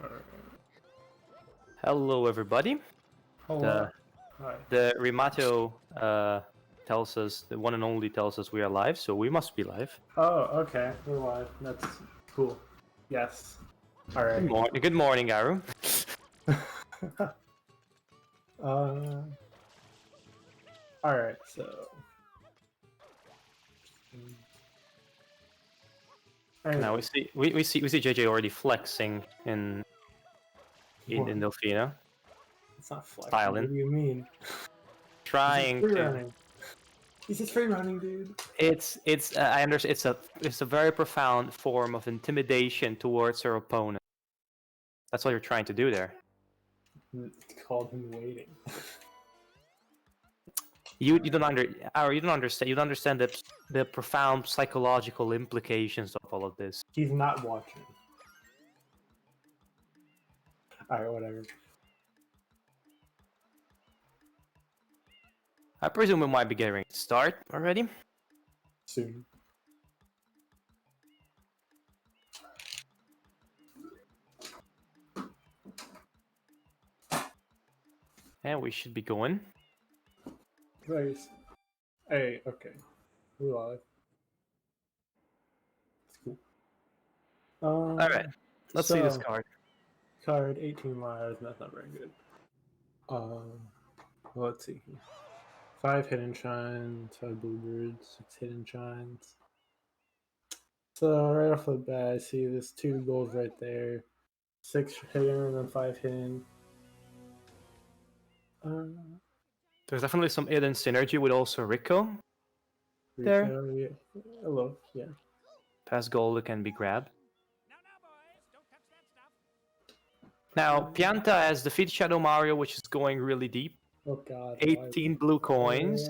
Alright. Hello, everybody. Hello. Hi. The Rimato tells us, the one and only tells us we are live, so we must be live. Oh, okay. We're live. That's cool. Yes. Alright. Good morning, Aru. Alright, so. Now we see JJ already flexing in Delfino. It's not flexing. Styling. What do you mean? Trying to. Running. He's just free running, dude. I understand. It's a very profound form of intimidation towards your opponent. That's what you're trying to do there. It's called him waiting. You don't understand. You don't understand the profound psychological implications of all of this. He's not watching. Alright, whatever. I presume we might be getting to start already. Soon. And we should be going. Nice. Hey, okay. We're live. It's cool. Alright. Let's see this card. Card 18 lives, that's not very good. Let's see. 5 hidden shines, 5 bluebirds, 6 hidden shines. So right off the bat, I see this 2 goals right there. 6 hidden and then 5 hidden. There's definitely some hidden synergy with also Rico. There. Yeah. Hello, yeah. Past goal can be grabbed. Now, Pianta has defeated Shadow Mario, which is going really deep. Oh god. 18 blue coins.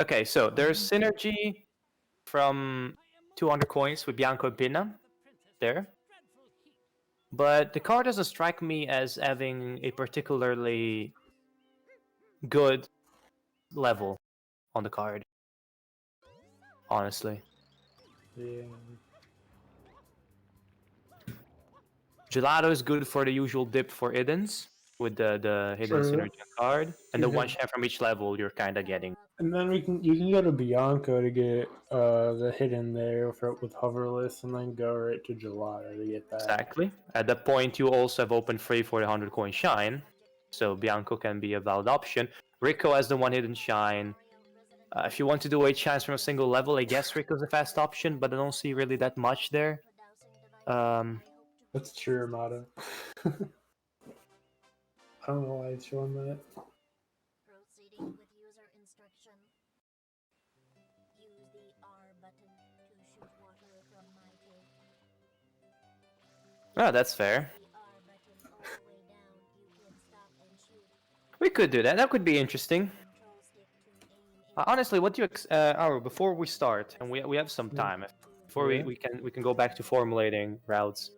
Okay, so there's synergy from 200 coins with Bianco and Pinna there. But the card doesn't strike me as having a particularly good level on the card. Honestly. Yeah. Gelato is good for the usual dip for Hiddens with the hidden synergy card, and the one shot from each level you're kind of getting. And then you can go to Bianco to get the hidden there with hoverless, and then go right to Gelato to get that. Exactly. At that point, you also have open free for the 100 coin shine, so Bianco can be a valid option. Rico has the one hidden shine. If you want to do 8 shines from a single level, I guess Rico's a fast option, but I don't see really that much there. That's true, Armada. I don't know why it's showing that. Proceeding with user instruction. Use the R button to shoot water from my tank. Oh, that's fair. The R button all the way down, you can stop and shoot. We could do that. That could be interesting. Control stick to aim. Honestly, what do you before we start, and we have some time before we can go back to formulating routes.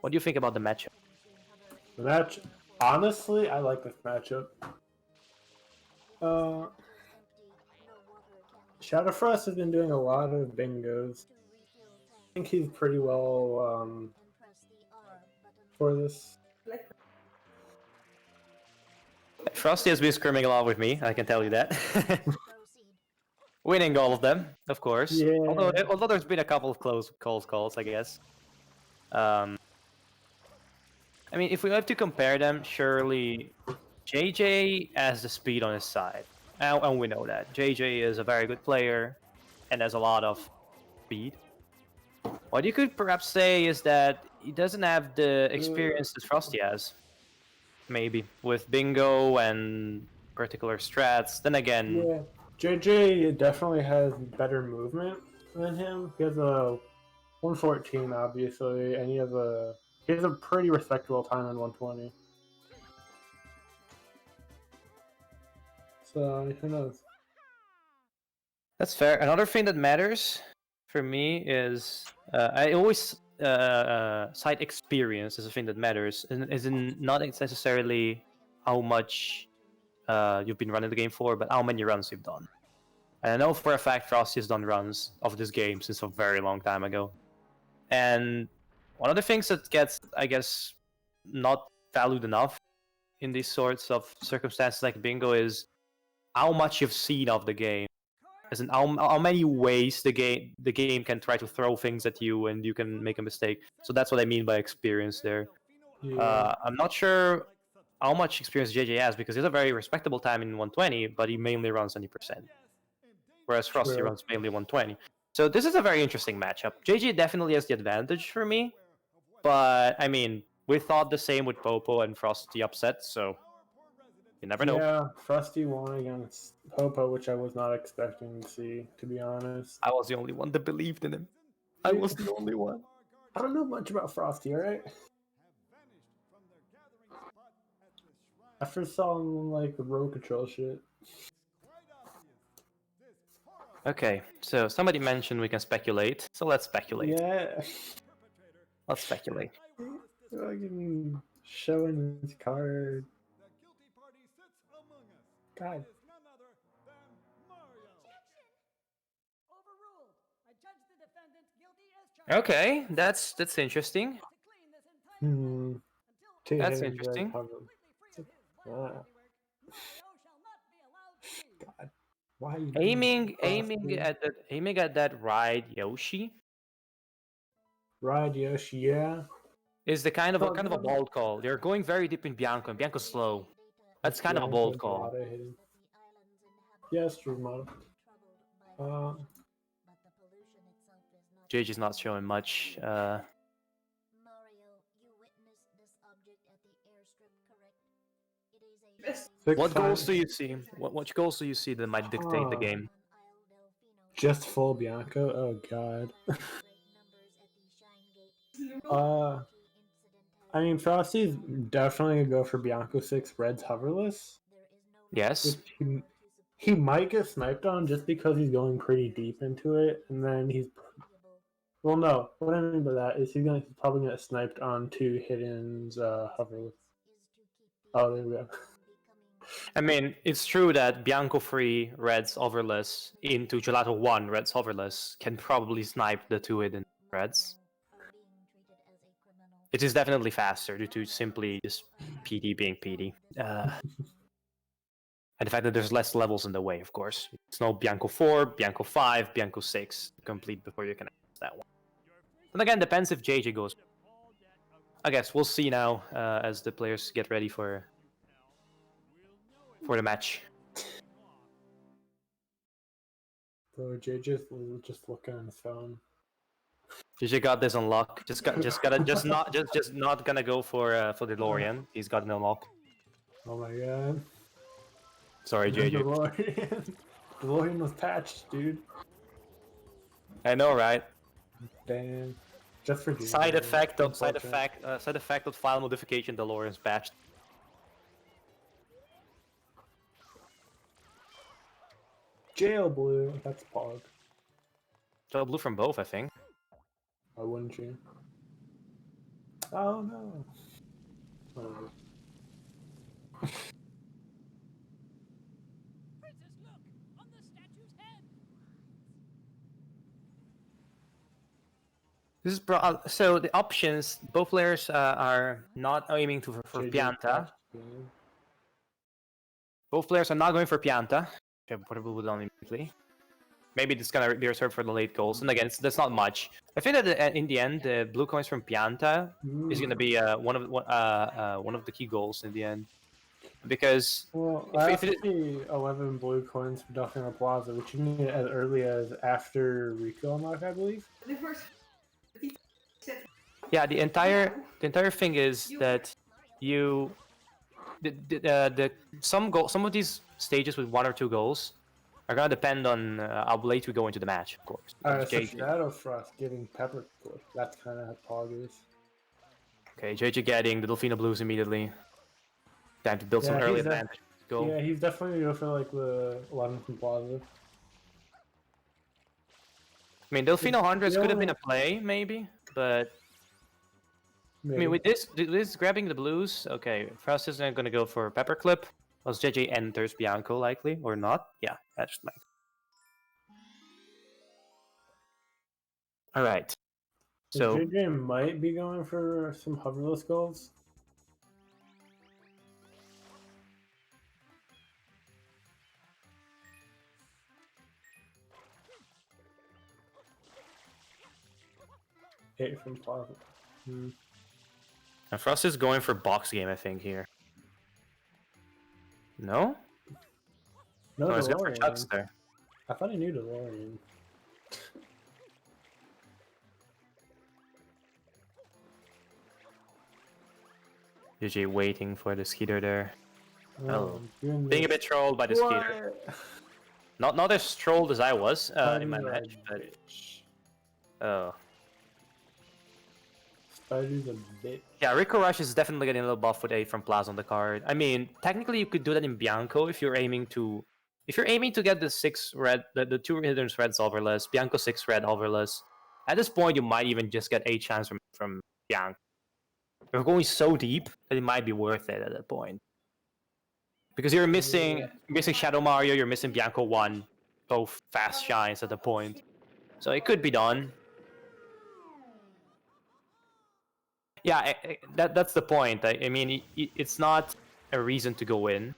What do you think about the matchup? The match, honestly, I like this matchup. ShadowFrost has been doing a lot of bingos. I think he's pretty well for this. Frosty has been scrimming a lot with me, I can tell you that. Winning all of them, of course. Yeah. Although there's been a couple of close calls, I guess. I mean, if we have to compare them, surely JJ has the speed on his side. And we know that. JJ is a very good player and has a lot of speed. What you could perhaps say is that he doesn't have the experience that Frosty has. Maybe. With bingo and particular strats. Then again... Yeah. JJ definitely has better movement than him. He has a 114, obviously, and he has a pretty respectable time in 120. So, who knows? That's fair. Another thing that matters for me is I always cite experience as a thing that matters, and isn't not necessarily how much you've been running the game for, but how many runs you've done. And I know for a fact Frosty has done runs of this game since a very long time ago. And one of the things that gets, I guess, not valued enough in these sorts of circumstances like bingo is how much you've seen of the game. As in how many ways the game can try to throw things at you and you can make a mistake. So that's what I mean by experience there. Yeah. I'm not sure how much experience JJ has because he's a very respectable time in 120, but he mainly runs 90%. Whereas Frosty runs mainly 120. So this is a very interesting matchup. JJ definitely has the advantage for me, but I mean, we thought the same with Popo and Frosty upset, so you never know. Yeah, Frosty won against Popo, which I was not expecting to see, to be honest. I was the only one that believed in him. I was the only one. I don't know much about Frosty, alright? I first saw him like with road control shit. Okay, so somebody mentioned we can speculate, so let's speculate. Yeah. Let's speculate. Fucking showing his card. God. Okay, that's interesting. That's interesting. God. Why are you aiming at that ride Yoshi Ride Yoshi, yeah. is the kind of a bold call. They're going very deep in Bianco, and Bianco's slow. That's kind of a bold call. Yes, true model. JJ's not showing much. Mario, you witnessed this object at the airstrip, correct? It is a What goals do you see? What goals do you see that might dictate the game? Just full Bianco? Oh god. I mean, Frosty's definitely gonna go for Bianco 6 Red's hoverless. Yes. He might get sniped on just because he's going pretty deep into it, and then he's... Well, no. What I mean by that is he's probably gonna get sniped on 2 Hidden's hoverless. Oh, there we go. I mean, it's true that Bianco 3 Red's hoverless into Gelato 1 Red's hoverless can probably snipe the 2 Hidden Reds. It is definitely faster due to simply just PD being PD. And the fact that there's less levels in the way, of course. It's no Bianco 4, Bianco 5, Bianco 6 complete before you can access that one. And again, depends if JJ goes. I guess we'll see now as the players get ready for the match. Bro, JJ's just looking on his phone. JJ got this on lock. Just not gonna go for the DeLorean. He's got no lock. Oh my god. Sorry, JJ. DeLorean was patched, dude. I know, right? Damn. Just for JJ. Side effect of file modification. DeLorean's patched. Jail blue. That's Pog. So blue from both, I think. Why wouldn't you? Oh no. Oh. This is so the options. Both players are not aiming for Pianta. Both players are not going for Pianta. Okay, put a blue down immediately. Maybe it's gonna be reserved for the late goals, and again, that's not much. I think that in the end, the blue coins from Pianta is gonna be one of the key goals in the end, because if it is 11 blue coins for Delfino Plaza, which you need as early as after Rico unlock, I believe. Yeah, the entire thing is that some of these stages with 1 or 2 goals are gonna depend on how late we go into the match, of course. Alright, so ShadowFrost getting Pepper Clip. That's kind of how Pog is. Okay, JJ getting the Delfino Blues immediately. Time to build some early advantage. Go. Yeah, he's definitely gonna go for like the 11 from Plaza. I mean, Delfino hundreds could have been a play, maybe, but I mean, with this grabbing the blues, okay, Frost isn't gonna go for Pepper Clip. Was JJ enters Bianco likely or not? Yeah, that's likely. All right. So JJ might be going for some hoverless goals. Eight from Plaza. and Frost is going for box game, I think here. No? No, Oh, he's going for DeLorean. Chucks there. I thought he knew DeLorean. JJ waiting for the Skeeter there. Oh, Doing being a this. bit trolled by the Skeeter. Not as trolled as I was in my match, but oh. Spider's a bitch. Yeah, Rico Rush is definitely getting a little buff with 8 from Plaza on the card. I mean, technically you could do that in Bianco if you're aiming to get the 6 red, the 2 hidden reds overless, Bianco 6 red overless. At this point, you might even just get 8 chance from Bianco. You're going so deep that it might be worth it at that point. Because you're missing Shadow Mario, you're missing Bianco 1, both fast shines at the point. So it could be done. Yeah, that's the point. I mean, it's not a reason to go in,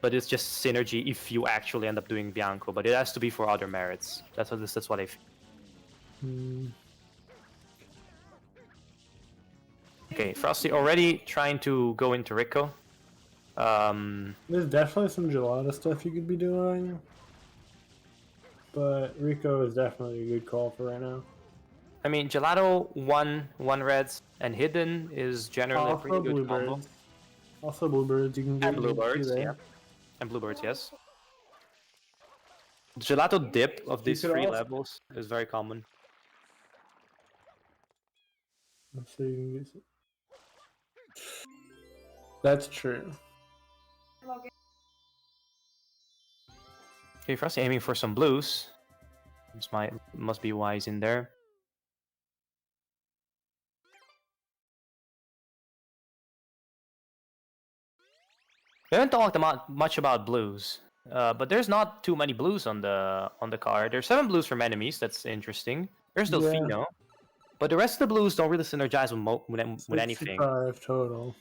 but it's just synergy if you actually end up doing Bianco. But it has to be for other merits. That's what I feel. Okay, Frosty already trying to go into Rico. There's definitely some gelato stuff you could be doing, but Rico is definitely a good call for right now. I mean, Gelato 1 reds and hidden is generally a pretty good combo. Also bluebirds, you can get. And bluebirds, yeah. And bluebirds, yes. The Gelato dip of these 3 levels is very common. So you can get... That's true. Okay, Frosty aiming for some blues. This must be wise in there. We haven't talked much about blues, but there's not too many blues on the card. There's 7 blues from enemies. That's interesting. There's Delfino, but the rest of the blues don't really synergize with anything. 65 total.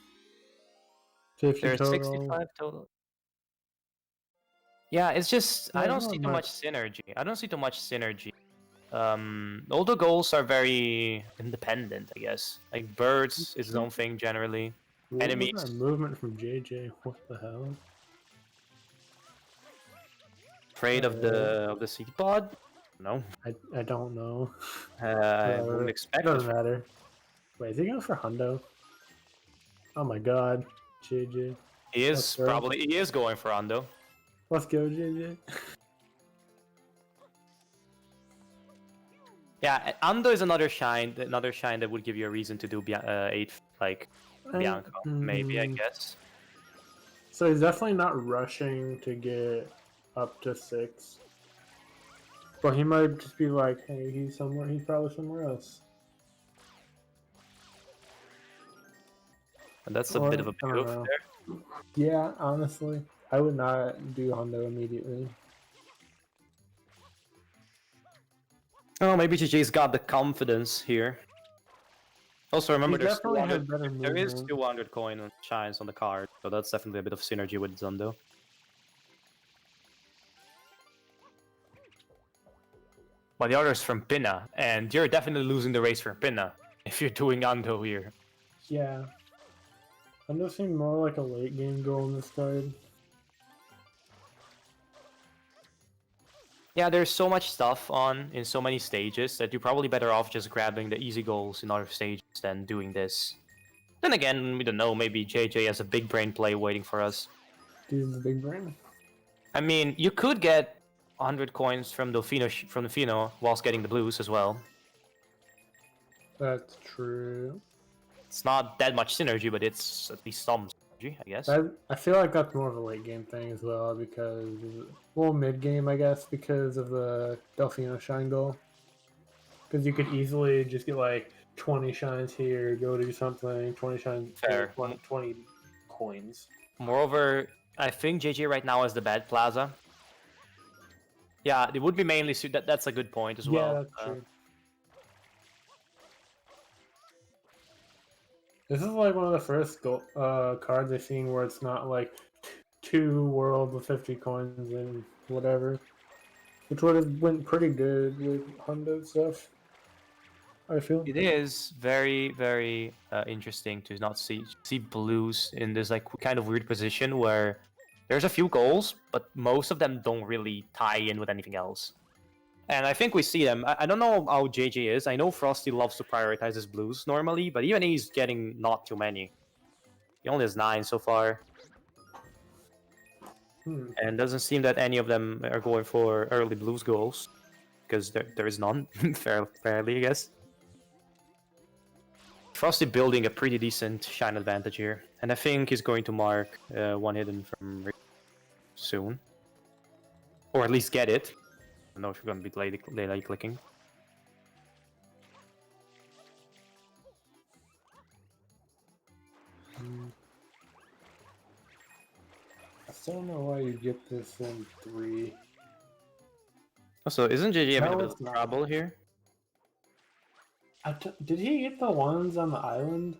50 There's total. 65 total. Yeah, it's just I don't see too much synergy. All the goals are very independent, I guess. Like birds is its own thing generally. What Enemies. was that movement from JJ? What the hell? Afraid of the seed pod? No. I don't know. I wouldn't expect it. Doesn't matter. Wait, is he going for Hundo? Oh my god, JJ. He is going for Hundo. Let's go, JJ. Yeah, Hundo is another shine that would give you a reason to do 8 like Bianco, maybe, I guess. So he's definitely not rushing to get up to 6. But he might just be like, hey, he's probably somewhere else. And that's a bit of a move there. Yeah, honestly. I would not do Hondo immediately. Oh, maybe JJ's got the confidence here. Also, remember there's 200, there is 200 coin shines on the card, so that's definitely a bit of synergy with Zundo. But the other is from Pinna, and you're definitely losing the race for Pinna if you're doing Ando here. Yeah. Ando seemed more like a late game goal on this card. Yeah, there's so much stuff on in so many stages that you're probably better off just grabbing the easy goals in other stages than doing this. Then again, we don't know, maybe JJ has a big brain play waiting for us. Dude's the big brain. I mean, you could get 100 coins from Delfino whilst getting the blues as well. That's true. It's not that much synergy, but it's at least some synergy, I guess. I feel like that's more of a late game thing as well, because, well, mid game, I guess, because of the Delfino shine goal. Because you could easily just get like 20 shines here, go do something, 20 shines, Fair. 20 coins. Moreover, I think JJ right now is the bad Plaza. Yeah, it would be mainly that's a good point as well. Yeah, that's true. This is like one of the first cards I've seen where it's not like 2 worlds with 50 coins and whatever, which would have went pretty good with Honda stuff. I feel It is very, very interesting to not see blues in this like kind of weird position where there's a few goals, but most of them don't really tie in with anything else. And I think we see them. I don't know how JJ is. I know Frosty loves to prioritize his blues normally, but even he's getting not too many. He only has 9 so far. And doesn't seem that any of them are going for early blues goals. Because there is none, fairly, I guess. Frosty building a pretty decent shine advantage here. And I think he's going to mark one hidden from Rick soon. Or at least get it. I don't know if you're going to be late clicking. I still don't know why you get this in 3. Also, isn't JJ having a No, bit it's of not. trouble here? Did he get the ones on the island?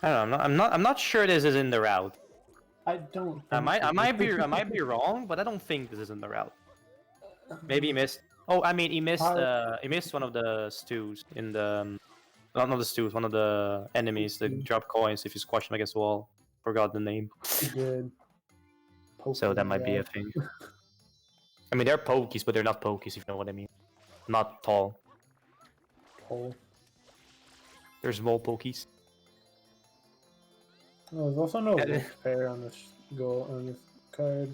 I don't know. I'm not sure this is in the route. I don't. I might be wrong, but I don't think this is in the route. Maybe he missed. Oh, I mean, he missed one of the stews in the. Not the stews, one of the enemies that drop coins if you squash them against the wall. Forgot the name. He did. So that might be a thing. I mean, they're pokies, but they're not pokies, if you know what I mean. Not tall. Pole. They're small pokies. Oh, there's also no pair on this on this card.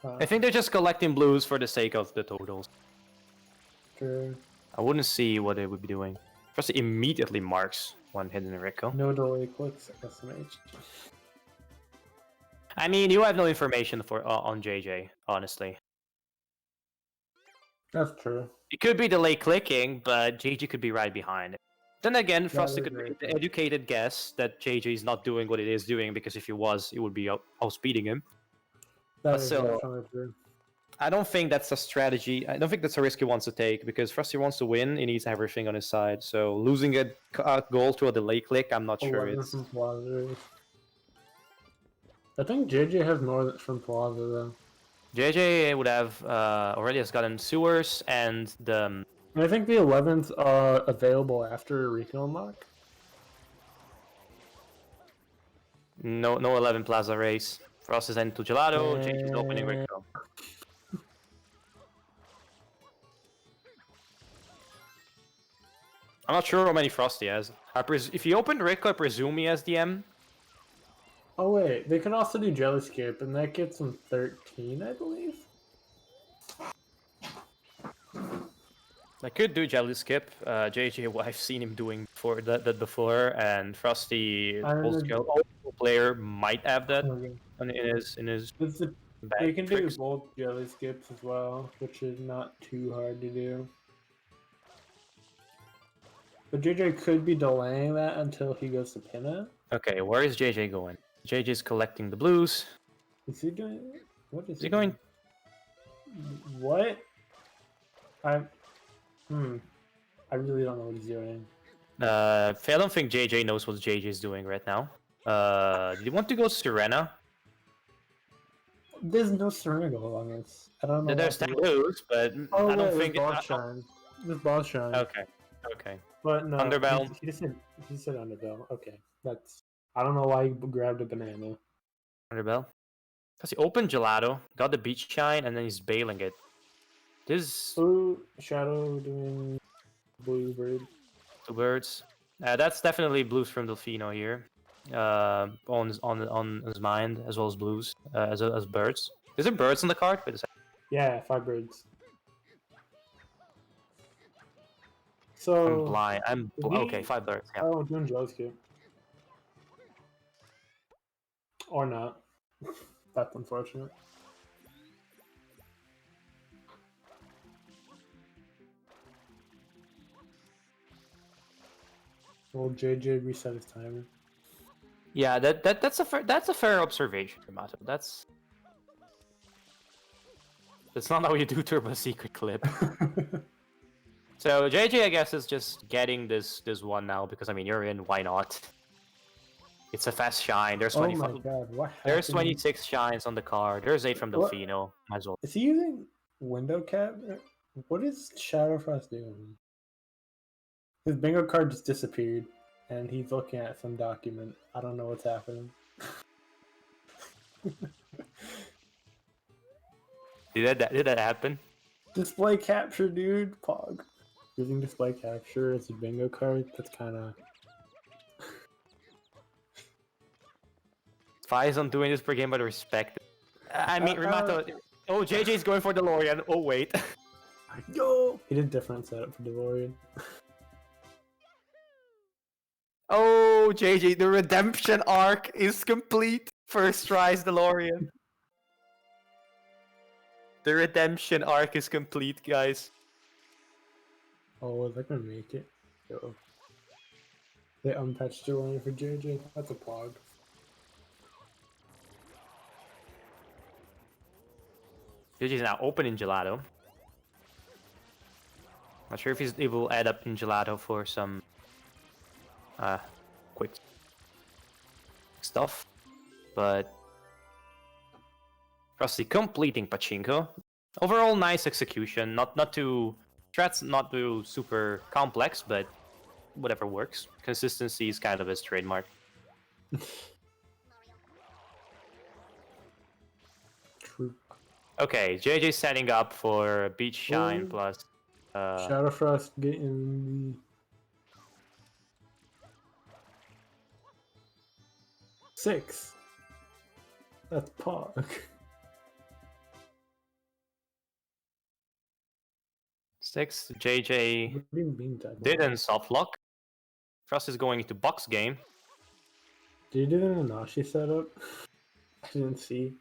I think they're just collecting blues for the sake of the totals. Sure. I wouldn't see what they would be doing. First, it immediately marks one hidden Rico. No delay clicks, SMH. I mean, you have no information for on JJ, honestly. That's true. It could be delay clicking, but JJ could be right behind it. Then again, Frosty could make the educated guess that JJ is not doing what it is doing, because if he was, it would be outspeeding him. That is definitely true. I don't think that's a strategy. I don't think that's a risk he wants to take, because Frosty wants to win, he needs everything on his side. So losing a goal to a delay click, I'm not sure it's... I think JJ has more from Plaza though. JJ would have already has gotten sewers and the... I think the 11th are available after Rico unlock. No 11 Plaza race. Frost is into Gelato, JJ is opening Rico. I'm not sure how many Frosty has. If he opened Rico, I presume he has DM. Oh wait, they can also do Jelly Skip, and that gets them 13, I believe. I could do Jelly Skip. JJ, I've seen him doing that before, and Frosty, player, might have that in his. They can do both Jelly Skips as well, which is not too hard to do. But JJ could be delaying that until he goes to pin it. Okay, where is JJ going? JJ's collecting the blues. Is he doing? What is he going? What? I really don't know what he's doing. I don't think JJ knows what JJ's doing right now. Do you want to go Serena? There's no Serena goal on this. I don't know. There's tattoos, but I don't think it's shine. There's boss shine. Okay. But no, Underbell. He said Underbell. Okay, that's. I don't know why he grabbed a banana. Underbell. Because he opened Gelato, got the beach shine, and then he's bailing it. This. Oh, Shadow doing blue bird. 2 birds. That's definitely blues from Delfino here. On his mind, as well as blues, as birds. Is there birds on the card? Wait a second. Yeah, 5 birds. So I'm blind. Okay, 5 birds. Yeah. Oh, doing Jelly Skip. Or not. That's unfortunate. Will JJ reset his timer? Yeah, that's a fair observation, Mato. That's not how you do Turbo Secret Clip. So JJ, I guess, is just getting this one now because I mean you're in. Why not? It's a fast shine. There's Oh 25. my god, what happened? There's 26 shines on the card. There's 8 from What? Delfino. Might as well. Is he using window cap? What is ShadowFrost doing? His bingo card just disappeared, and he's looking at some document. I don't know what's happening. Did that happen? Display capture, dude. Pog. Using display capture as a bingo card. That's kind of. Faison doing this per game, but respect. I mean, Remato. Oh, JJ's going for DeLorean. Oh wait. Yo! He did different setup for DeLorean. Oh, JJ, the redemption arc is complete. First tries DeLorean. The redemption arc is complete, guys. Oh, is that gonna make it? Yo. They unpatched DeLorean for JJ. That's a pog. JJ's now open in Gelato. Not sure if he will add up in Gelato for some quick stuff, but Frosty completing Pachinko. Overall, nice execution. Not too strats, not too super complex, but whatever works. Consistency is kind of his trademark. True. Okay, JJ setting up for Beach Shine plus ShadowFrost getting the 6. That's pog. 6. JJ What do you mean that? didn't soft lock. Frost is going into box game. Did you do the Nanashi setup? I didn't see.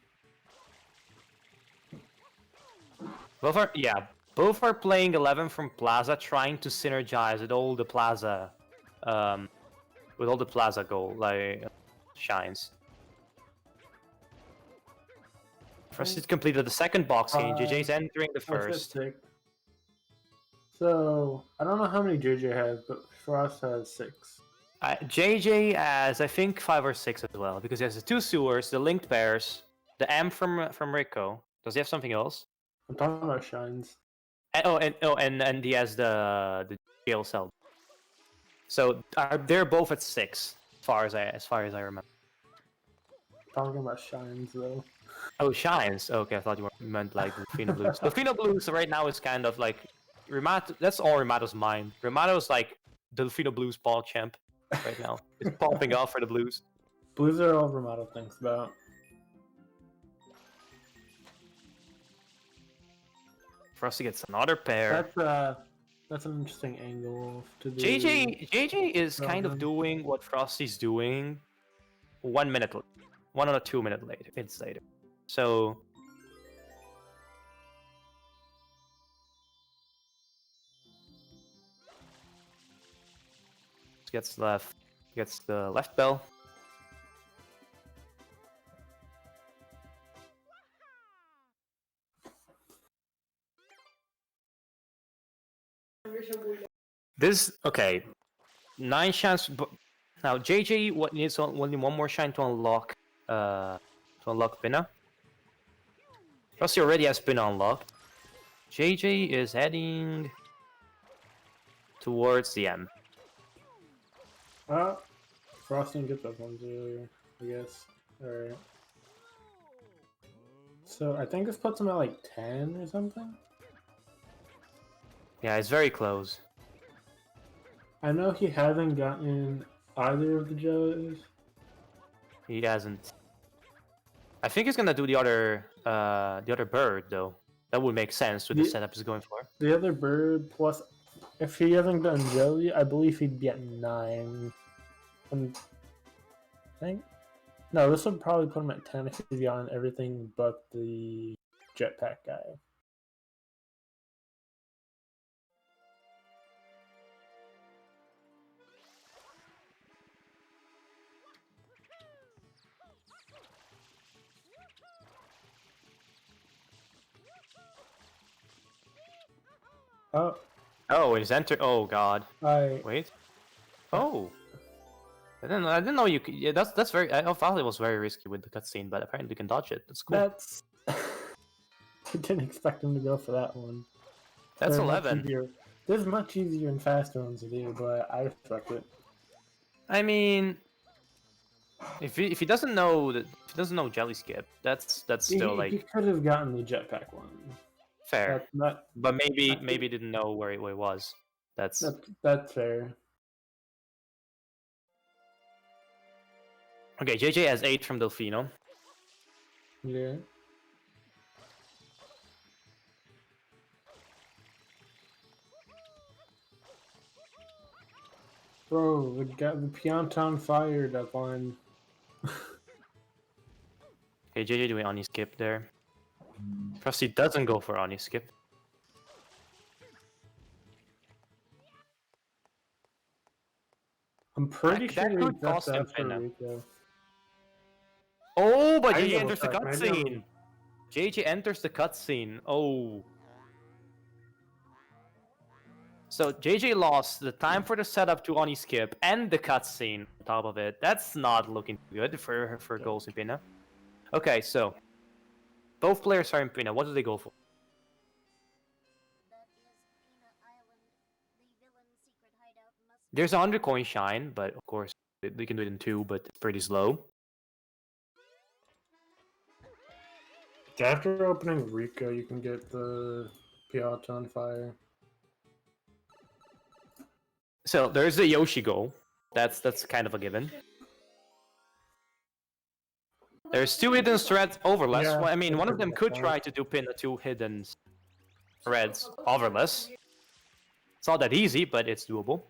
Both are playing 11 from Plaza, trying to synergize with all the Plaza, goal shines. Frost is completed the second box game. JJ's entering the first. So I don't know how many JJ has, but Frost has 6. JJ has, I think, 5 or 6 as well, because he has the 2 sewers, the linked pairs, the M from Rico. Does he have something else? I'm talking about shines. And he has the jail cell. So they're both at 6, as far as I remember. Talking about shines though. Oh, shines. Okay, I thought you meant like Delfino Blues. Delfino Blues right now is kind of like Remato. That's all Remato's mind. Remato's like Delfino Blues ball champ right now. It's popping off for the Blues. Blues are all Remato thinks about. Frosty gets another pair. That's an interesting angle to do. JJ is kind of doing what Frosty's doing 1 minute, 1 or 2 minutes later. So gets the left bell. Okay, 9 shines. Now JJ needs only 1 more shine to unlock Pinna. Frosty already has Pinna unlocked. JJ is heading towards the M. Frost didn't get those ones earlier, I guess. Alright. So I think this puts him at like 10 or something. Yeah, it's very close. I know he hasn't gotten either of the jellies. He hasn't. I think he's gonna do the other bird though. That would make sense with the setup he's going for. The other bird plus, if he hasn't done jelly, I believe he'd be at 9. I think. No, this would probably put him at 10 if he's gotten everything but the jetpack guy. Oh, Oh, he's entered. Oh god. I Wait. Oh. I didn't know you could. Yeah, that's very. I thought it was very risky with the cutscene, but apparently you can dodge it. That's cool. that's. I didn't expect him to go for that one. That's They're much 11. easier. There's much easier and faster ones to do, but I respect it. I mean, if he doesn't know that, if he doesn't know Jelly Skip, that's still He like could have gotten the jetpack one. fair. That, But maybe didn't know where he was. That's that's fair. okay. JJ has 8 from Delfino. Yeah. Bro, we got the Pianta on fire, that line. Okay, JJ doing Oni skip there. Frosty doesn't go for Oni skip. I'm pretty That sure could he cost him after Pinna. Rico. Oh, but I JJ know enters the that, I know. cutscene. JJ enters the cutscene. Oh. So JJ lost the time for the setup to Oni skip and the cutscene on top of it. That's not looking good for goals in Pinna. Okay, so both players are in Pinna. What do they go for? That is Peanut Island. The villain's secret hideout must There's a 100 coin shine, but of course they can do it in 2, but it's pretty slow. After opening Rico, you can get the Pianta on fire. So there's the Yoshi goal. That's kind of a given. There's 2 hidden threads overless. Yeah, Well, I mean, one of them could fine. try to do pin the 2 hidden threads overless. It's not that easy, but it's doable.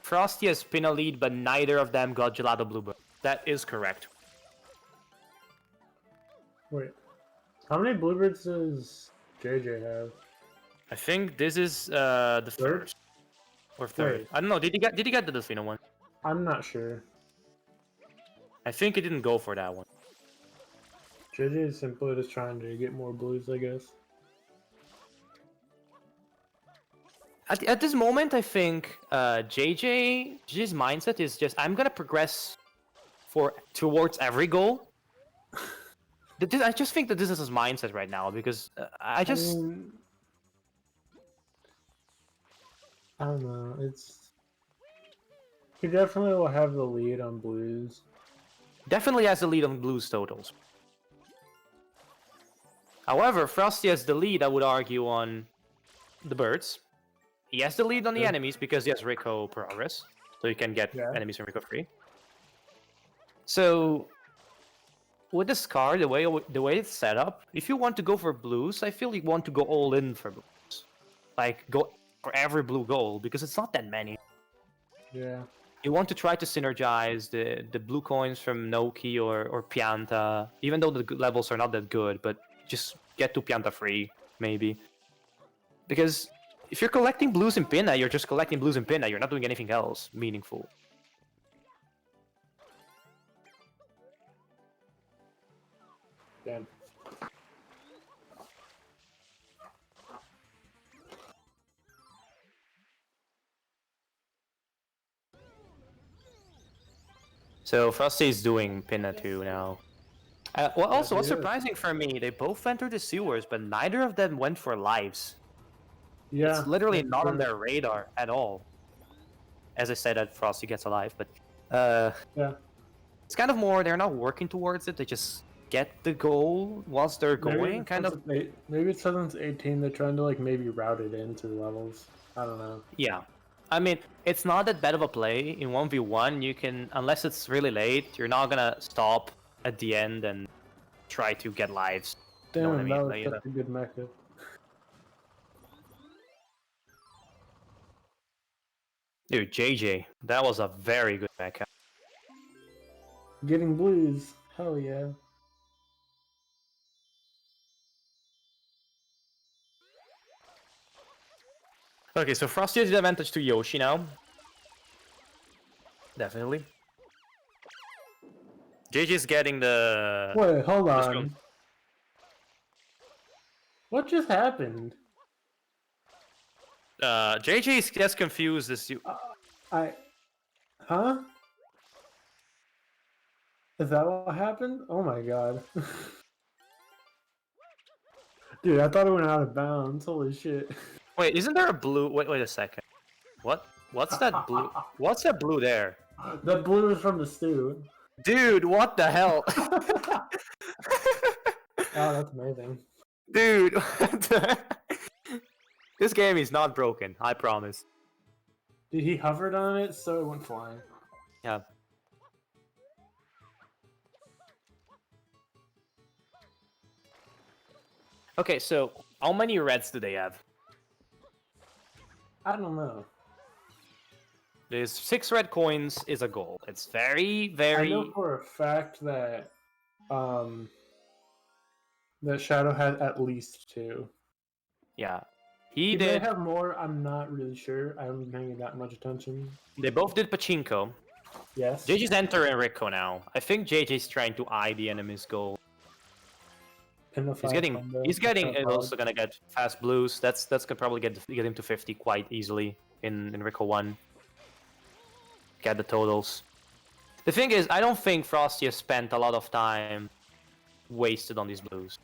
Frosty has Pinna lead, but neither of them got Gelato Bluebird. That is correct. Wait, how many bluebirds does JJ have? I think this is the Third? first or third. Wait. I don't know. Did he get the Delfino one? I'm not sure. I think he didn't go for that one. JJ is simply just trying to get more blues, I guess. At this moment, I think JJ's mindset is just I'm gonna progress towards every goal. I just think that this is his mindset right now because I mean, I don't know. He definitely will have the lead on blues. definitely has the lead on blues totals. However, Frosty has the lead, I would argue, on the birds. He has the lead on the enemies because he has Rico progress, so you can get enemies from Rico free. So with this card, the way it's set up, if you want to go for blues, I feel you want to go all in for blues. Like go for every blue goal because it's not that many. Yeah. You want to try to synergize the blue coins from Noki or Pianta, even though the levels are not that good, but just get to Pianta free, maybe. Because if you're collecting blues in Pinna, you're just collecting blues in Pinna, you're not doing anything else meaningful. Damn. So Frosty is doing Pinna 2 now. Well, also, what's surprising for me, they both entered the sewers, but neither of them went for lives. Yeah. It's literally not on their radar at all. As I said, that Frosty gets alive, but yeah. It's kind of more they're not working towards it. They just get the goal whilst they're going. Maybe it's 2018. They're trying to maybe route it into levels. I don't know. Yeah. I mean, it's not that bad of a play. In 1v1, you can, unless it's really late, you're not gonna stop at the end and try to get lives. Damn, You know what I mean? that was such a good mecha. Dude, JJ, that was a very good mecha. Getting blues. Hell yeah. Okay, so Frosty has the advantage to Yoshi now. Definitely. JJ's getting the. Wait, hold the on. strong- What just happened? JJ gets confused as you. Huh? Is that what happened? Oh my god. Dude, I thought it went out of bounds. Holy shit. Wait, isn't there a blue? Wait a second. What? What's that blue? What's that blue there? The blue is from the stew. Dude, what the hell? Oh, that's amazing. Dude, what the... This game is not broken, I promise. Dude, he hovered on it, so it went flying. Yeah. Okay, so how many reds do they have? I don't know. There's 6 red coins is a goal. It's very, I very... know for a fact that that Shadow had at least 2. Yeah. He He may did... have more, I'm not really sure. I haven't been paying that much attention. They both did pachinko. Yes. JJ's entering Rico now. I think JJ's trying to eye the enemy's goal. He's getting also gonna get fast blues. That's gonna probably get him to 50 quite easily in Rico 1. Get the totals. The thing is, I don't think Frosty has spent a lot of time wasted on these blues.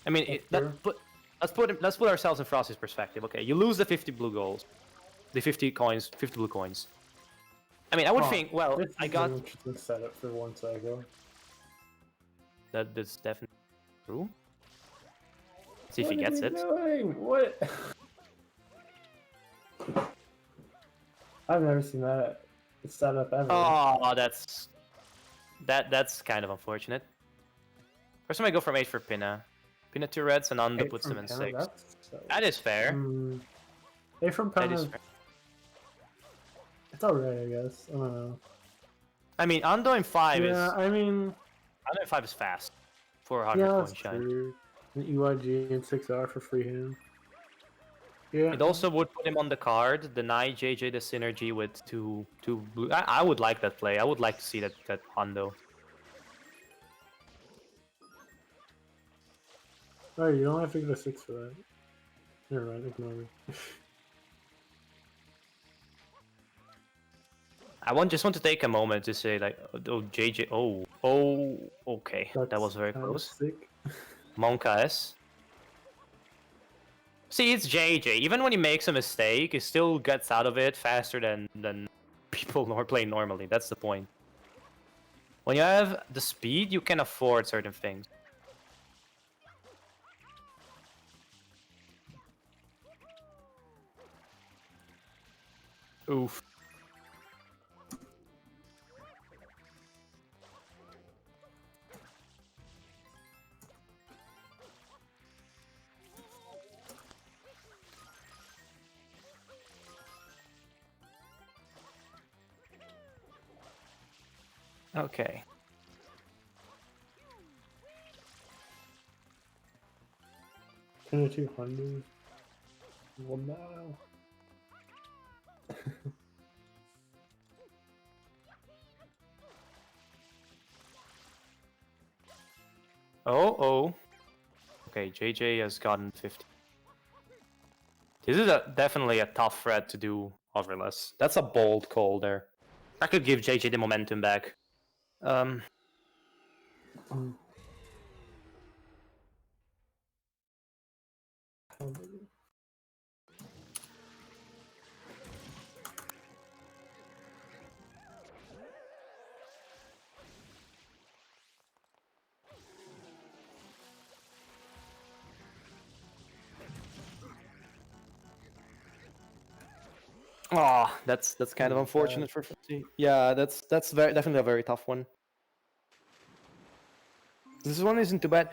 I mean, let's put ourselves in Frosty's perspective. Okay, you lose the 50 blue goals, the 50 coins, 50 blue coins. I mean, I would think, well, this I is got an interesting setup for one cycle. that's definitely true. See if he gets it. Doing? What? I've never seen that setup ever. Oh, that's kind of unfortunate. First time I go from 8 for Pinna. Pinna 2 reds and Ando puts him in 6. That is fair. Hey, from That Penna, is fair. it's alright, I guess. I don't know. I mean, Ando in 5 is... Yeah, I mean... Ando in 5 is fast. 400 Yeah, coin that's shine. true. An EYG and 6R for free hand. Yeah. It also would put him on the card, deny JJ the synergy with two blue. I would like that play. I would like to see that Hondo. Alright, you don't have to get a 6 for that. Never mind, ignore me. I just want to take a moment to say, like, oh, JJ, okay, that was very close. Sick. Monka S. See, it's JJ. Even when he makes a mistake, he still gets out of it faster than people who are playing normally. That's the point. When you have the speed, you can afford certain things. Oof. Okay. Kind of 200. 1 mile. Oh. Okay, JJ has gotten 50. This is definitely a tough threat to do overless. That's a bold call there. I could give JJ the momentum back. Oh, that's kind of unfortunate for 50. Yeah, that's definitely a very tough one. This one isn't too bad.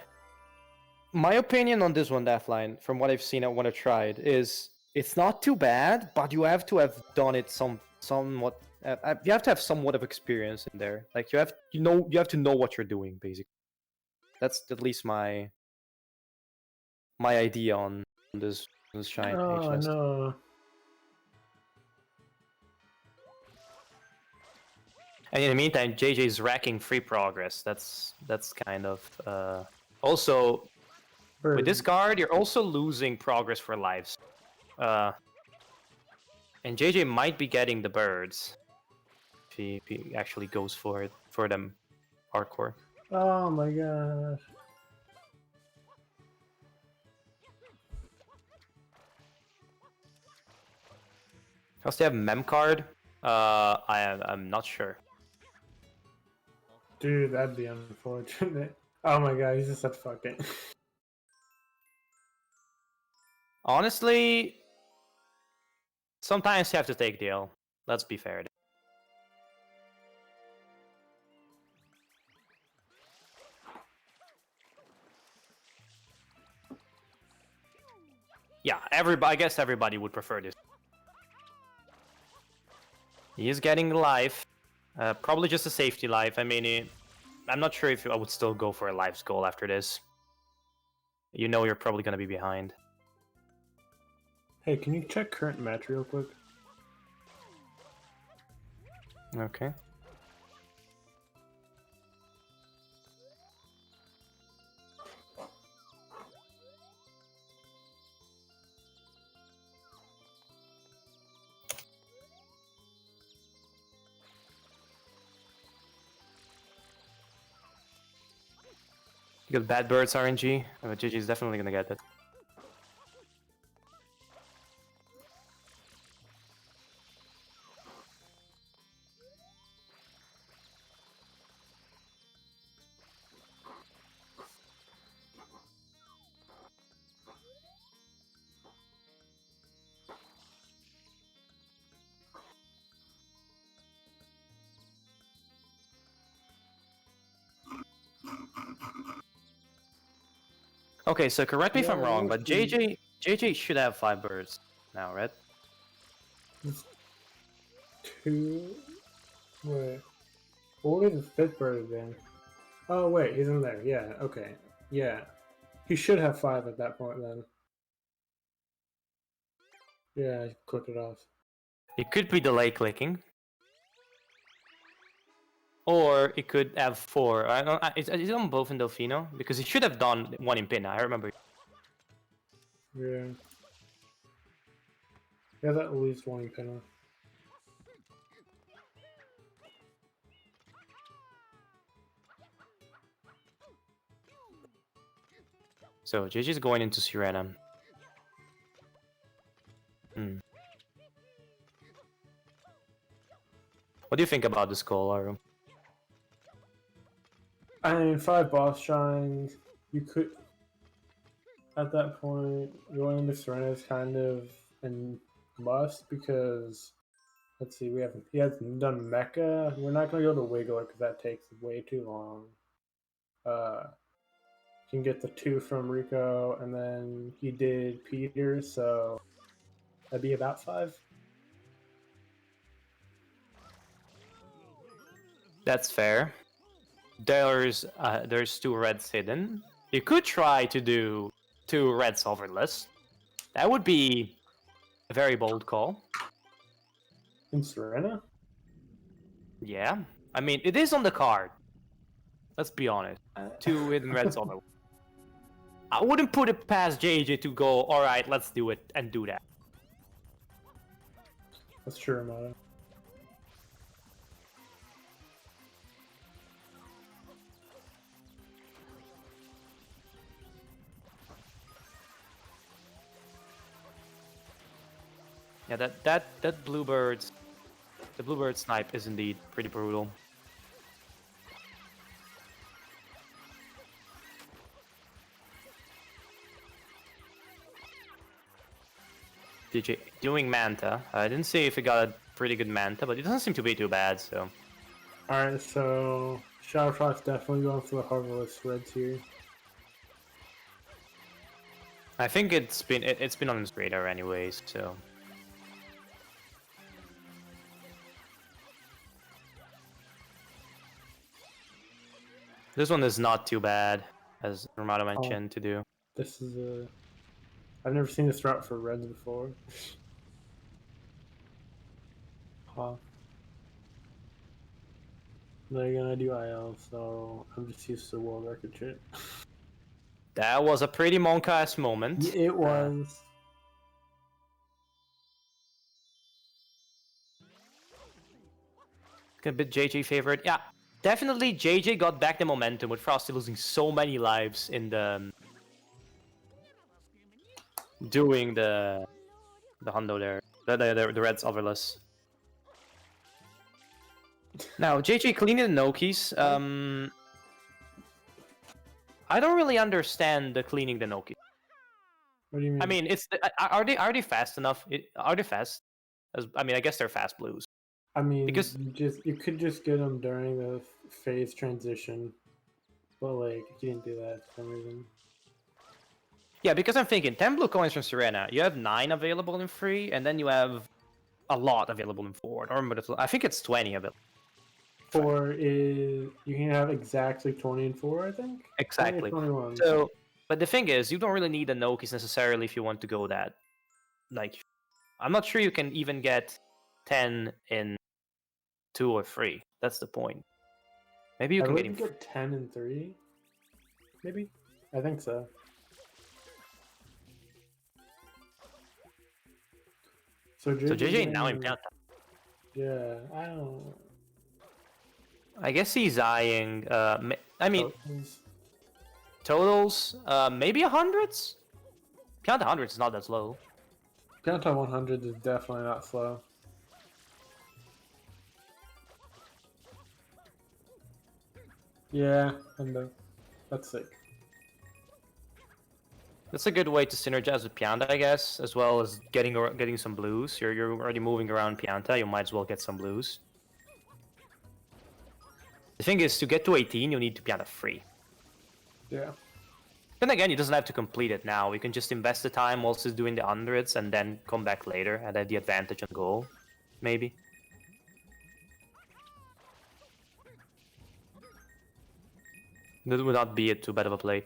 My opinion on this one, Deathline, from what I've seen and what I've tried, is it's not too bad, but you have to have done it somewhat. You have to have somewhat of experience in there. Like you have to know what you're doing, basically. That's at least my idea on this shine. Oh HS. no. And in the meantime, JJ's racking free progress. That's kind of also with this card, you're also losing progress for lives. And JJ might be getting the birds if he actually goes for them hardcore. Oh my gosh. Does he have mem card? I'm not sure. Dude, that'd be unfortunate. Oh my god, he just said fuck it. Honestly, sometimes you have to take the L. Let's be fair. Yeah, I guess everybody would prefer this. He is getting life. Probably just a safety life. I mean, I'm not sure if I would still go for a lives goal after this. You know you're probably going to be behind. Hey, can you check current match real quick? Okay. You got Bad Birds RNG. GG is definitely gonna get that. Okay, so correct me if I'm wrong, but JJ should have 5 birds now, right? Two. Wait. What would the fifth bird have been? Oh wait, he's in there. Yeah. Okay. Yeah. He should have 5 at that point then. Yeah, I clicked it off. It could be delay clicking. Or it could have 4. I don't. Is it on both in Delfino? Because he should have done 1 in Pina. I remember. Yeah. Yeah, that at least 1 in Pinna. So JJ's going into Sirena. What do you think about this call, Aru? I mean, 5 boss shines. You could, at that point, going into Serena is kind of a must because, let's see, he hasn't done Mecha. We're not going to go to Wiggler because that takes way too long. You can get the 2 from Rico, and then he did Peter, so that'd be about 5. That's fair. There's 2 reds hidden. You could try to do 2 red solverless. That would be a very bold call. In Serena? Yeah. I mean, it is on the card. Let's be honest. 2 hidden red solver. I wouldn't put it past JJ to go, alright, let's do it, and do that. That's true, Amada. Yeah, that bluebird snipe is indeed pretty brutal. DJ doing Manta. I didn't see if he got a pretty good Manta, but it doesn't seem to be too bad, so. Alright, so ShadowFrost definitely going for the Harvest Reds here. I think it's been on his radar anyways, so. This one is not too bad, as Romano mentioned, to do. This is a... I've never seen this route for Reds before. Huh. They're gonna do IL, so I'm just used to world record shit. That was a pretty monk-ass moment. It was. A bit JJ favorite. Yeah, definitely JJ got back the momentum with Frosty losing so many lives in the doing the hundo there. The Reds overless. Now JJ cleaning the Nokis. I don't really understand the cleaning the Nokis. What do you mean? I mean, it's are they fast enough? Are they fast? I mean, I guess they're fast blues. I mean, Because you could just get them during the phase transition, but like you didn't do that for some reason. yeah, because I'm thinking 10 blue coins from Serena. You have 9 available in free, and then you have a lot available in forward. Or I think it's 20 available. 4 is you can have exactly 20 and 4, I think. Exactly. 21. So, but the thing is, you don't really need the Nokis necessarily if you want to go that. Like, I'm not sure you can even get 10 in 2 or 3. That's the point. Maybe you I can believe get you get 10 and 3. Maybe. I think so. So JJ now in Pianta. Yeah, I don't. I guess he's eyeing. I mean, totals. Maybe hundreds. Pianta hundreds is not that slow. Pianta 100 is definitely not slow. Yeah, and that's sick. That's a good way to synergize with Pianta, I guess, as well as getting some blues. You're already moving around Pianta. You might as well get some blues. The thing is, to get to 18, you need to Pianta free. Yeah. Then again, he doesn't have to complete it now. We can just invest the time whilst he's doing the hundreds and then come back later and have the advantage on goal. Maybe. That would not be too bad of a play.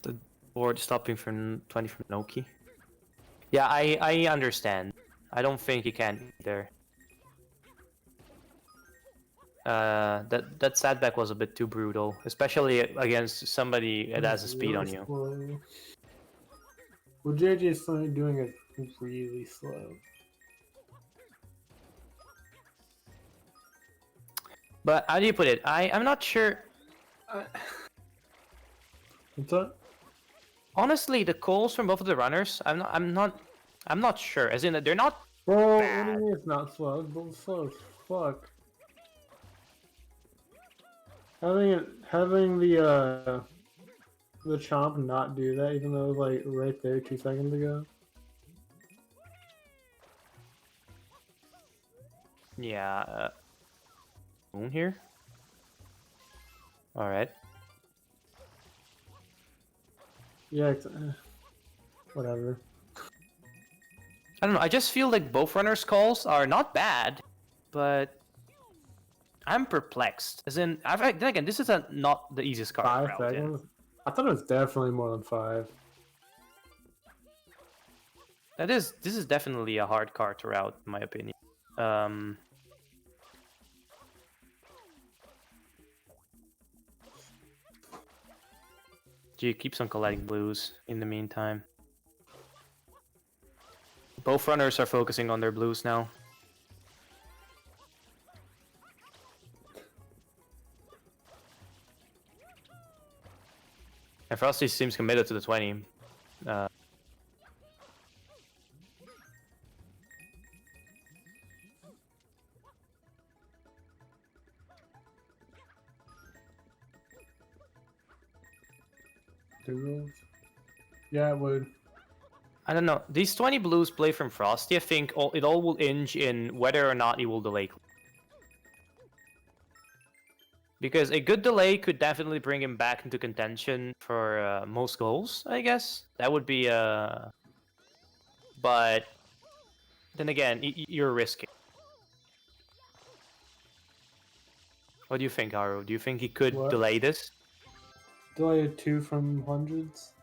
The board stopping from 20 from Noki. Yeah, I understand. I don't think he can either. That setback was a bit too brutal, especially against somebody that has a speed on you. Slow. Well, JJ's doing it really slow. But how do you put it? I'm not sure. What's up? Honestly, the calls from both of the runners, I'm not sure. As in, they're not. Well, bad. what do you mean it's not slow? It's slow as fuck. Having the chomp not do that, even though it was like right there 2 seconds ago. Yeah. Moon here. All right. Yeah, whatever. I don't know. I just feel like both runners' calls are not bad, but I'm perplexed. As in, then again, this is not the easiest card. 5 route, seconds? I thought it was definitely more than 5. This is definitely a hard card to route, in my opinion. G keeps on collecting blues in the meantime. Both runners are focusing on their blues now. And Frosty seems committed to the 20. Yeah, it would. I don't know. These 20 blues play from Frosty, I think it all will hinge in whether or not he will delay. Because a good delay could definitely bring him back into contention for most goals, I guess. That would be... But then again, you're risking. What do you think, Haru? Do you think he could delay this? Delay 2 from hundreds?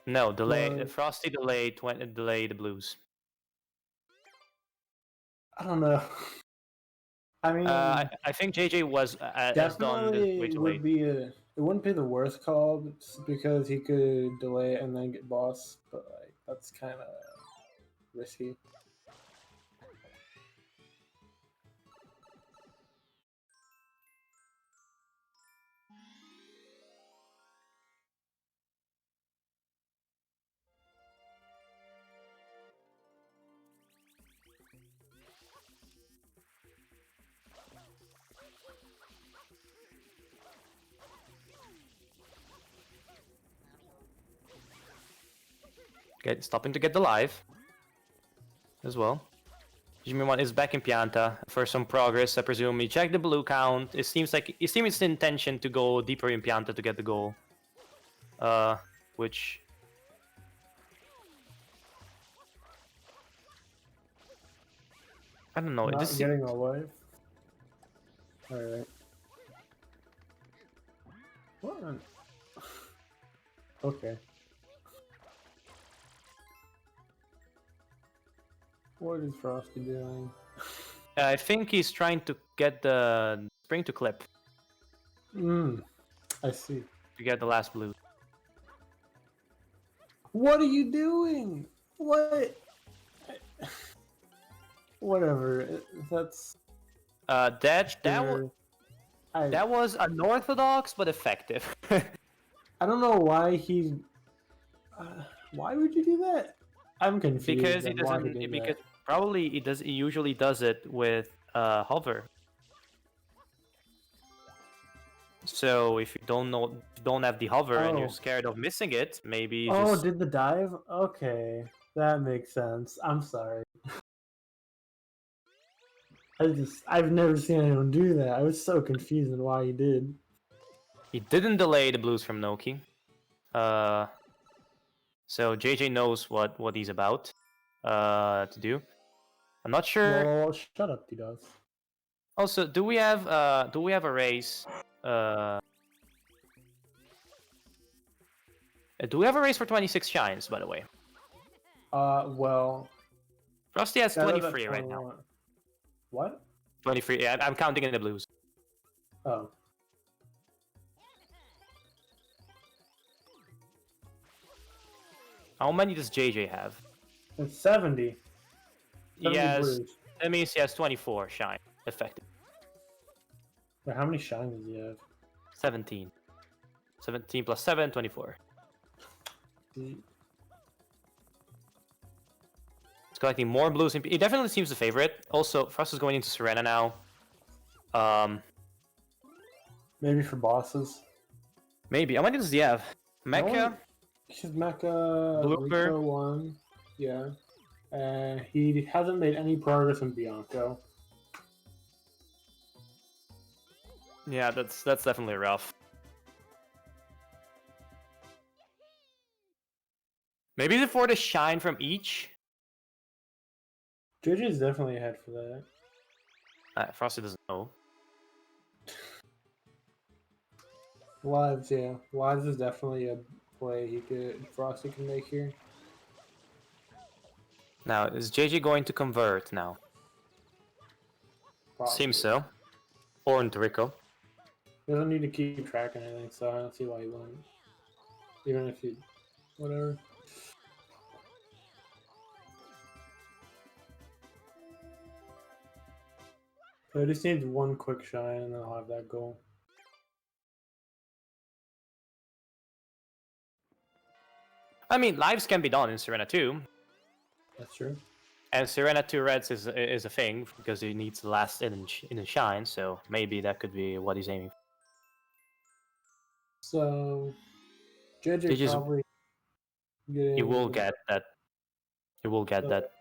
No, delay. What? Frosty delay delay the blues. I don't know. I mean, I think JJ was has done this way definitely too would late. be a. It wouldn't be the worst call because he could delay it and then get boss, but like that's kind of risky. Stopping to get the live as well. Jimmy is back in Pianta for some progress, I presume. He checked the blue count. It seems his intention to go deeper in Pianta to get the goal. Which I don't know. Not getting a life. All right. What? Okay. What is Frosty doing? I think he's trying to get the spring to clip I see. to get the last blue. What are you doing? What? Whatever. That's. That was unorthodox but effective. I don't know why he. Why would you do that? I'm confused. Because he on why doesn't. did Because that. probably he does. He usually does it with hover. So if you don't have the hover and you're scared of missing it, maybe. Oh, did the dive? Okay, that makes sense. I'm sorry. I've never seen anyone do that. I was so confused on why he did. He didn't delay the blues from Noki. So JJ knows what he's about to do. I'm not sure. Well, shut up, D-Dogs. Also, do we have a race? Do we have a race for 26 shines, by the way? Well, Frosty has 23 right now. What? 23. Yeah, I'm counting in the blues. Oh. How many does JJ have? It's 70. He has. Blues. That means he has 24 shine effective. Wait, how many shines does he have? 17. 17 plus 7, 24. He's collecting more blues. He definitely seems the favorite. Also, Frost is going into Serena now. Maybe for bosses. Maybe. How many does he have? Mecha? He's Mecha, Blooper. Rico 1. Yeah. He hasn't made any progress in Bianco. Yeah, that's definitely rough. Maybe for the shine from each? JJ's definitely ahead for that. Frosty doesn't know. Lives, yeah. Lives is definitely a play Frosty can make here. Now, is JJ going to convert now? Probably. Seems so. Or into Rico. He doesn't need to keep track of anything, so I don't see why he wouldn't. Even if he... whatever. So I just need one quick shine and then I'll have that goal. I mean, lives can be done in Serena 2. That's true. And Serena 2 Reds is a thing, because he needs the last in the shine, so maybe that could be what he's aiming for. So... JJ probably... He will get that. He will get that.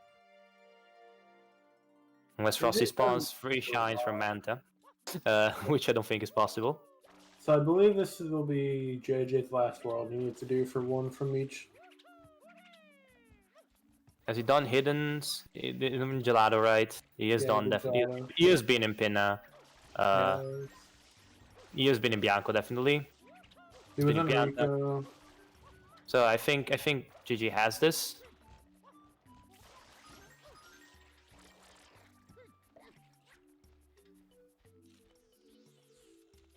Unless Frosty spawns 3 shines from Manta. Which I don't think is possible. So I believe this will be JJ's last world. He needs to do for one from each. Has he done Hiddens? In Gelato, right? He has done definitely. He has been in Pinna. He has been in Bianco, definitely. He was in Rico. So I think GG has this.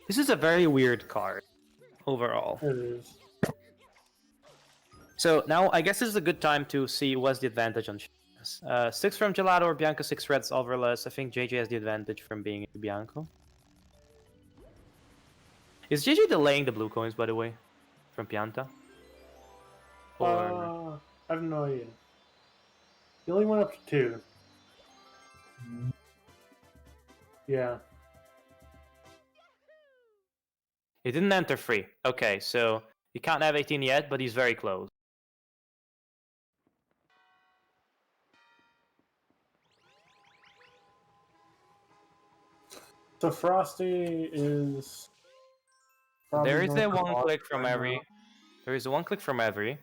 This is a very weird card overall. It is. So now I guess this is a good time to see what's the advantage on Shadows. 6 from Gelato or Bianco, 6 reds overless. I think JJ has the advantage from being into Bianco. Is JJ delaying the blue coins, by the way, from Pianta? Or I have no idea. He only went up to 2. Yeah. he didn't enter free. Okay, so he can't have 18 yet, but he's very close. So Frosty is. There is going a for one boss click from right every. now. There is a one click from every.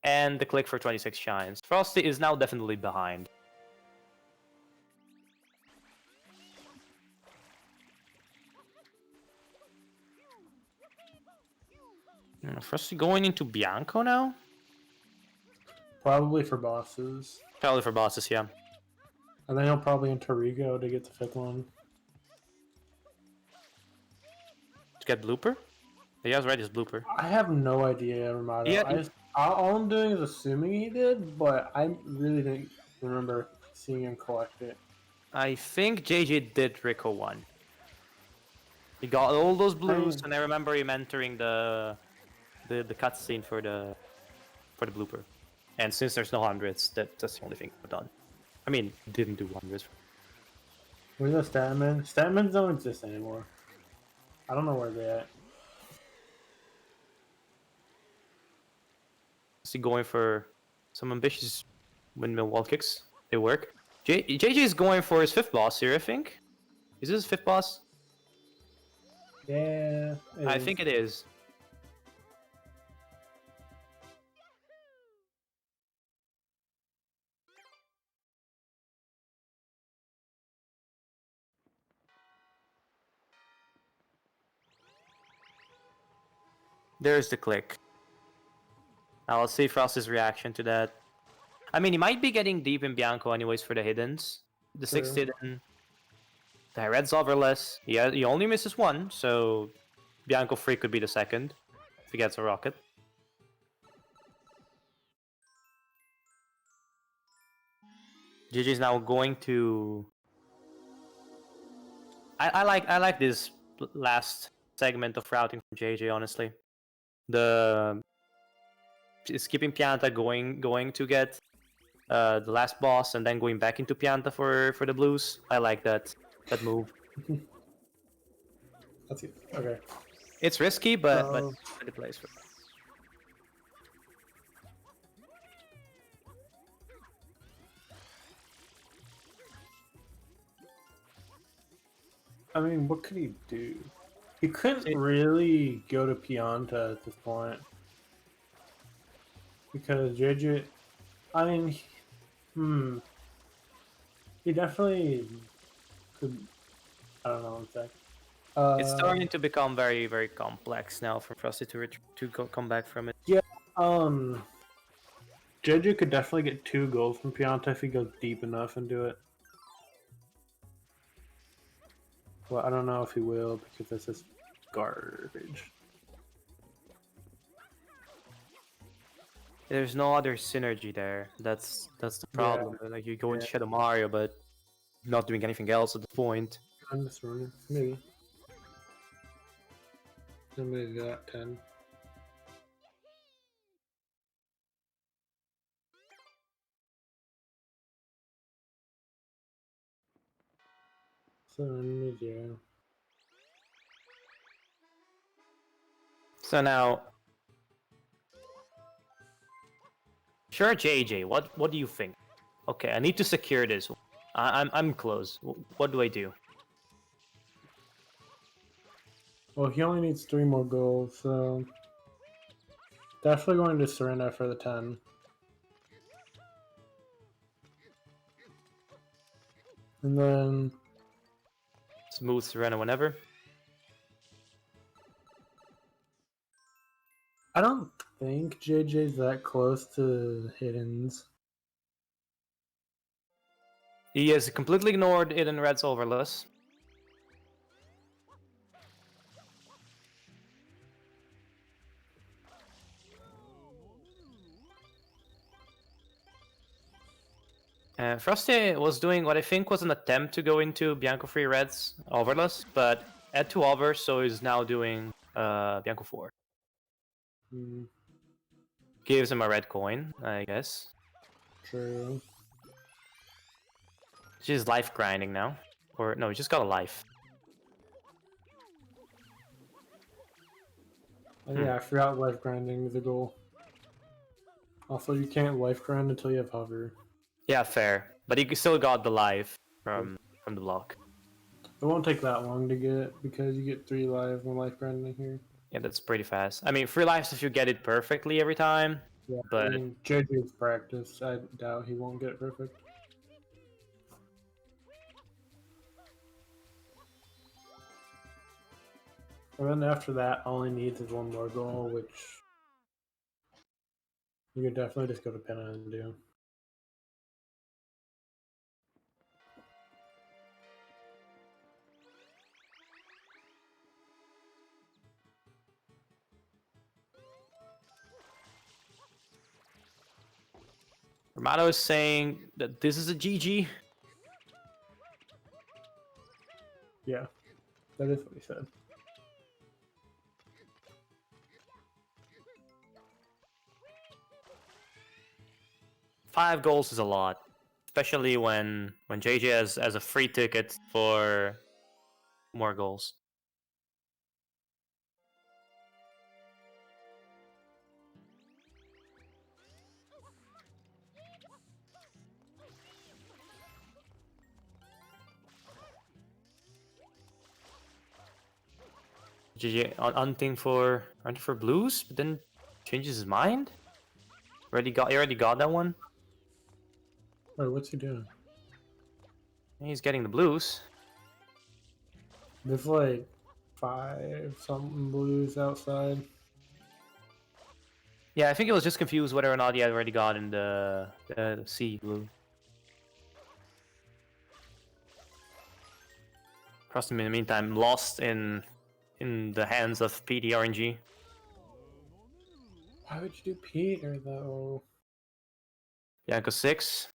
And the click for 26 shines. Frosty is now definitely behind. Frosty going into Bianco now? Probably for bosses. Probably for bosses, yeah. And then he'll probably enter Rigo to get the 5th one. To get blooper? He has read his blooper. I have no idea, Armado. Yeah, All I'm doing is assuming he did, but I really didn't remember seeing him collect it. I think JJ did Rico one. He got all those blues, and I remember him entering the cutscene for the blooper. And since there's no hundreds, that's the only thing I've done. I mean, didn't do hundreds. Where's the Statman? Statmans don't exist anymore. I don't know where they're at. Is he going for some ambitious windmill wall kicks? They work. JJ is going for his 5th boss here, I think. Is this his 5th boss? Yeah. I think it is. There's the click. Now let's see Frost's reaction to that. I mean, he might be getting deep in Bianco anyways for the hiddens. The 6th hidden. The red's overless. He only misses 1, so Bianco free could be the 2nd if he gets a rocket. JJ's now going to. I like this last segment of routing from JJ, honestly. The skipping Pianta, going to get the last boss, and then going back into Pianta for the blues. I like that move. That's it. Okay. It's risky, but it plays for. I mean, what could he do? He couldn't really go to Pianta at this point. Because JJ... I mean, he definitely could... I don't know what to say. It's starting to become very, very complex now for Frosty to come back from it. Yeah, JJ could definitely get 2 goals from Pianta if he goes deep enough into it. Well, I don't know if he will because this is garbage. There's no other synergy there. That's the problem. Yeah. Like you go into Shadow Mario, but not doing anything else at the point. I'm just running. Maybe. Somebody got 10. So now, sure, JJ. What do you think? Okay, I need to secure this. I'm close. What do I do? Well, he only needs 3 more goals, so definitely going to surrender for the 10. And then smooth surrender whenever. I don't think JJ's that close to Hiddens. He has completely ignored Hidden Red's Overless. Frosty was doing what I think was an attempt to go into Bianco 3 Red's Overless, but had 2 overs, so he's now doing Bianco 4. Gives him a red coin, I guess. True. She's life grinding now. Or, no, he just got a life. Oh, yeah, I forgot life grinding is a goal. Also, you can't life grind until you have hover. Yeah, fair. But he still got the life from the block. It won't take that long to get because you get 3 lives when life grinding here. Yeah, that's pretty fast. I mean, 3 lives if you get it perfectly every time. Yeah, but I mean, JJ's practice. I doubt he won't get it perfect. And then after that, all he needs is 1 more goal, which you could definitely just go to Penna and do. Romano is saying that this is a GG. Yeah, that is what he said. Five goals is a lot, especially when JJ has a free ticket for more goals. JJ hunting for blues, but then changes his mind. He already got that one. Wait, what's he doing? He's getting the blues. There's like 5 something blues outside. Yeah, I think he was just confused whether or not he had already gotten the sea blue. Frosty in the meantime lost in the hands of PD RNG. Why would you do Peter though? Bianco 6.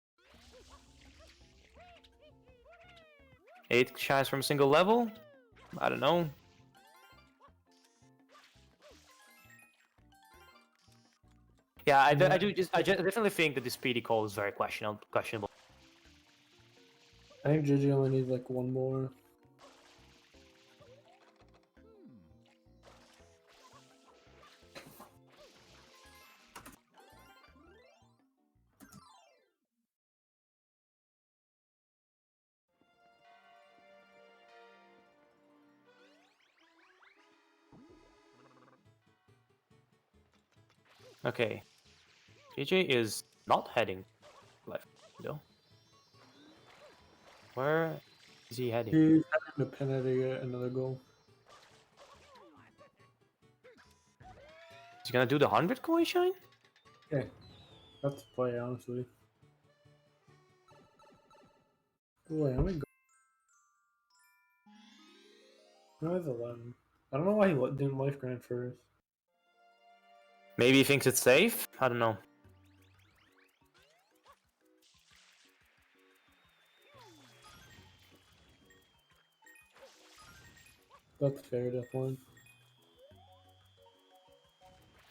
8 shies from a single level? I don't know. Yeah, I definitely think that this PD call is very questionable. I think JJ only needs like 1 more. Okay. JJ is not heading left, though. Where is he heading? He's having to Penna to get another goal. Is he gonna do the 100 coin shine? Yeah, that's the play, honestly. Wait, how many goals? No, it's 11. I don't know why he didn't life grind first. Maybe he thinks it's safe? I don't know. That's fair, definitely.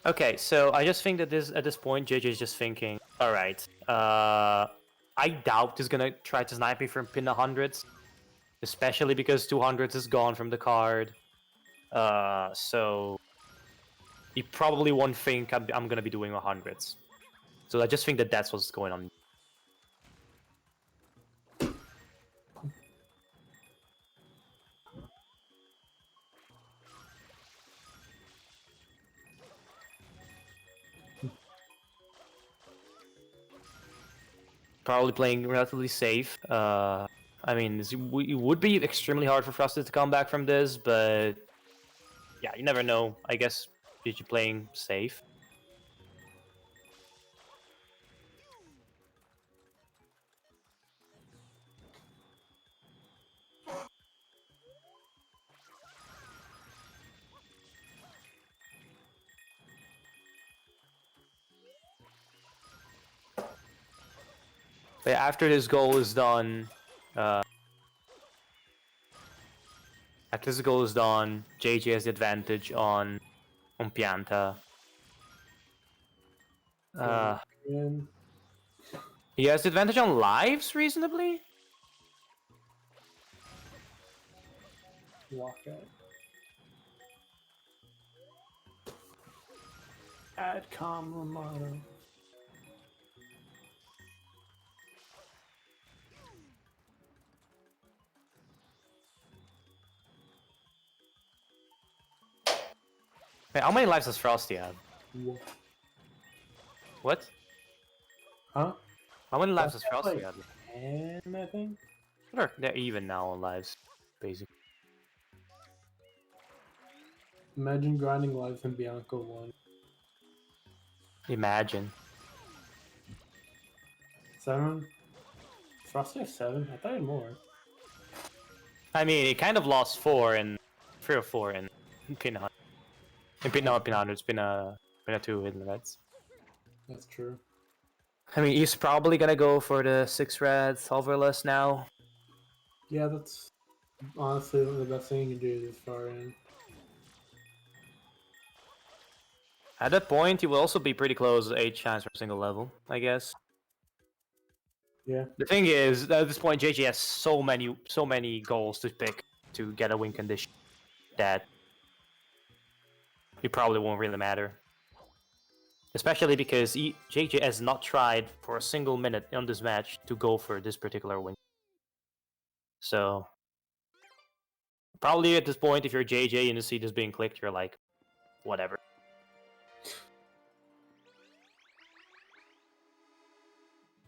Okay, so I just think that at this point, JJ is just thinking, alright, I doubt he's gonna try to snipe me from pin 100s. Especially because 200s is gone from the card. So he probably won't think I'm gonna be doing 100s. So I just think that that's what's going on. Probably playing relatively safe. I mean, it would be extremely hard for Frosted to come back from this, but yeah, you never know. I guess you're playing safe. But after this goal is done, JJ has the advantage on Pianta. And He has the advantage on lives, reasonably? lockout. Adcom Romano. Wait, how many lives does Frosty have? What? Huh? How many lives does Frosty has, Frosty like, have? 10, I think. They're even now on lives, basically. Imagine grinding lives in Bianca 1. Imagine. 7? Frosty has 7? I thought he had more. I mean, he kind of lost 4 and 3 or 4 in Pin 100. In Pin 100, it's been a 2 hidden reds. That's true. I mean, he's probably gonna go for the 6 reds overless now. Yeah, that's honestly the best thing you can do this far in. At that point, he will also be pretty close to 8 shines for a single level, I guess. Yeah. The thing is, at this point, JJ has so many goals to pick to get a win condition that it probably won't really matter. Especially because JJ has not tried for a single minute on this match to go for this particular win. So, probably at this point, if you're JJ and you see this being clicked, you're like, whatever.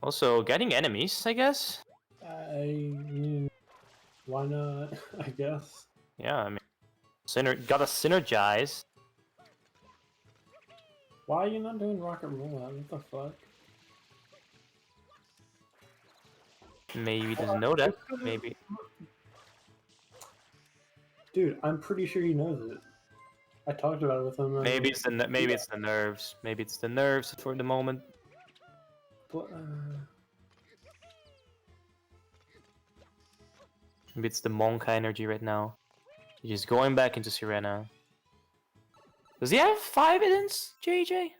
Also, getting enemies, I guess? I mean, why not? I guess. Yeah, I mean, gotta synergize. Why are you not doing rocket rollout? What the fuck? Maybe he doesn't know that. Maybe. Dude, I'm pretty sure he knows it. I talked about it with him. Maybe it's the nerves. Maybe it's the nerves for the moment. But, Maybe it's the Monka energy right now. He's just going back into Sirena. Does he have 5 hidden, JJ?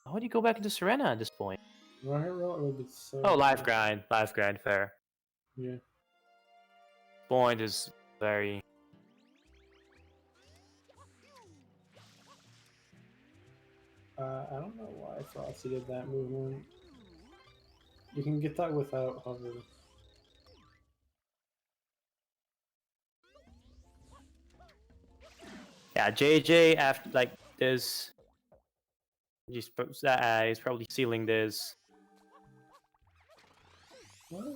Why would he go back into Sirena at this point? rocket roll will be so. Oh, life grind, fair. Yeah. Point is very. I don't know why Frosty did that movement. You can get that without hover. Yeah, JJ after like this. He's probably sealing this. What?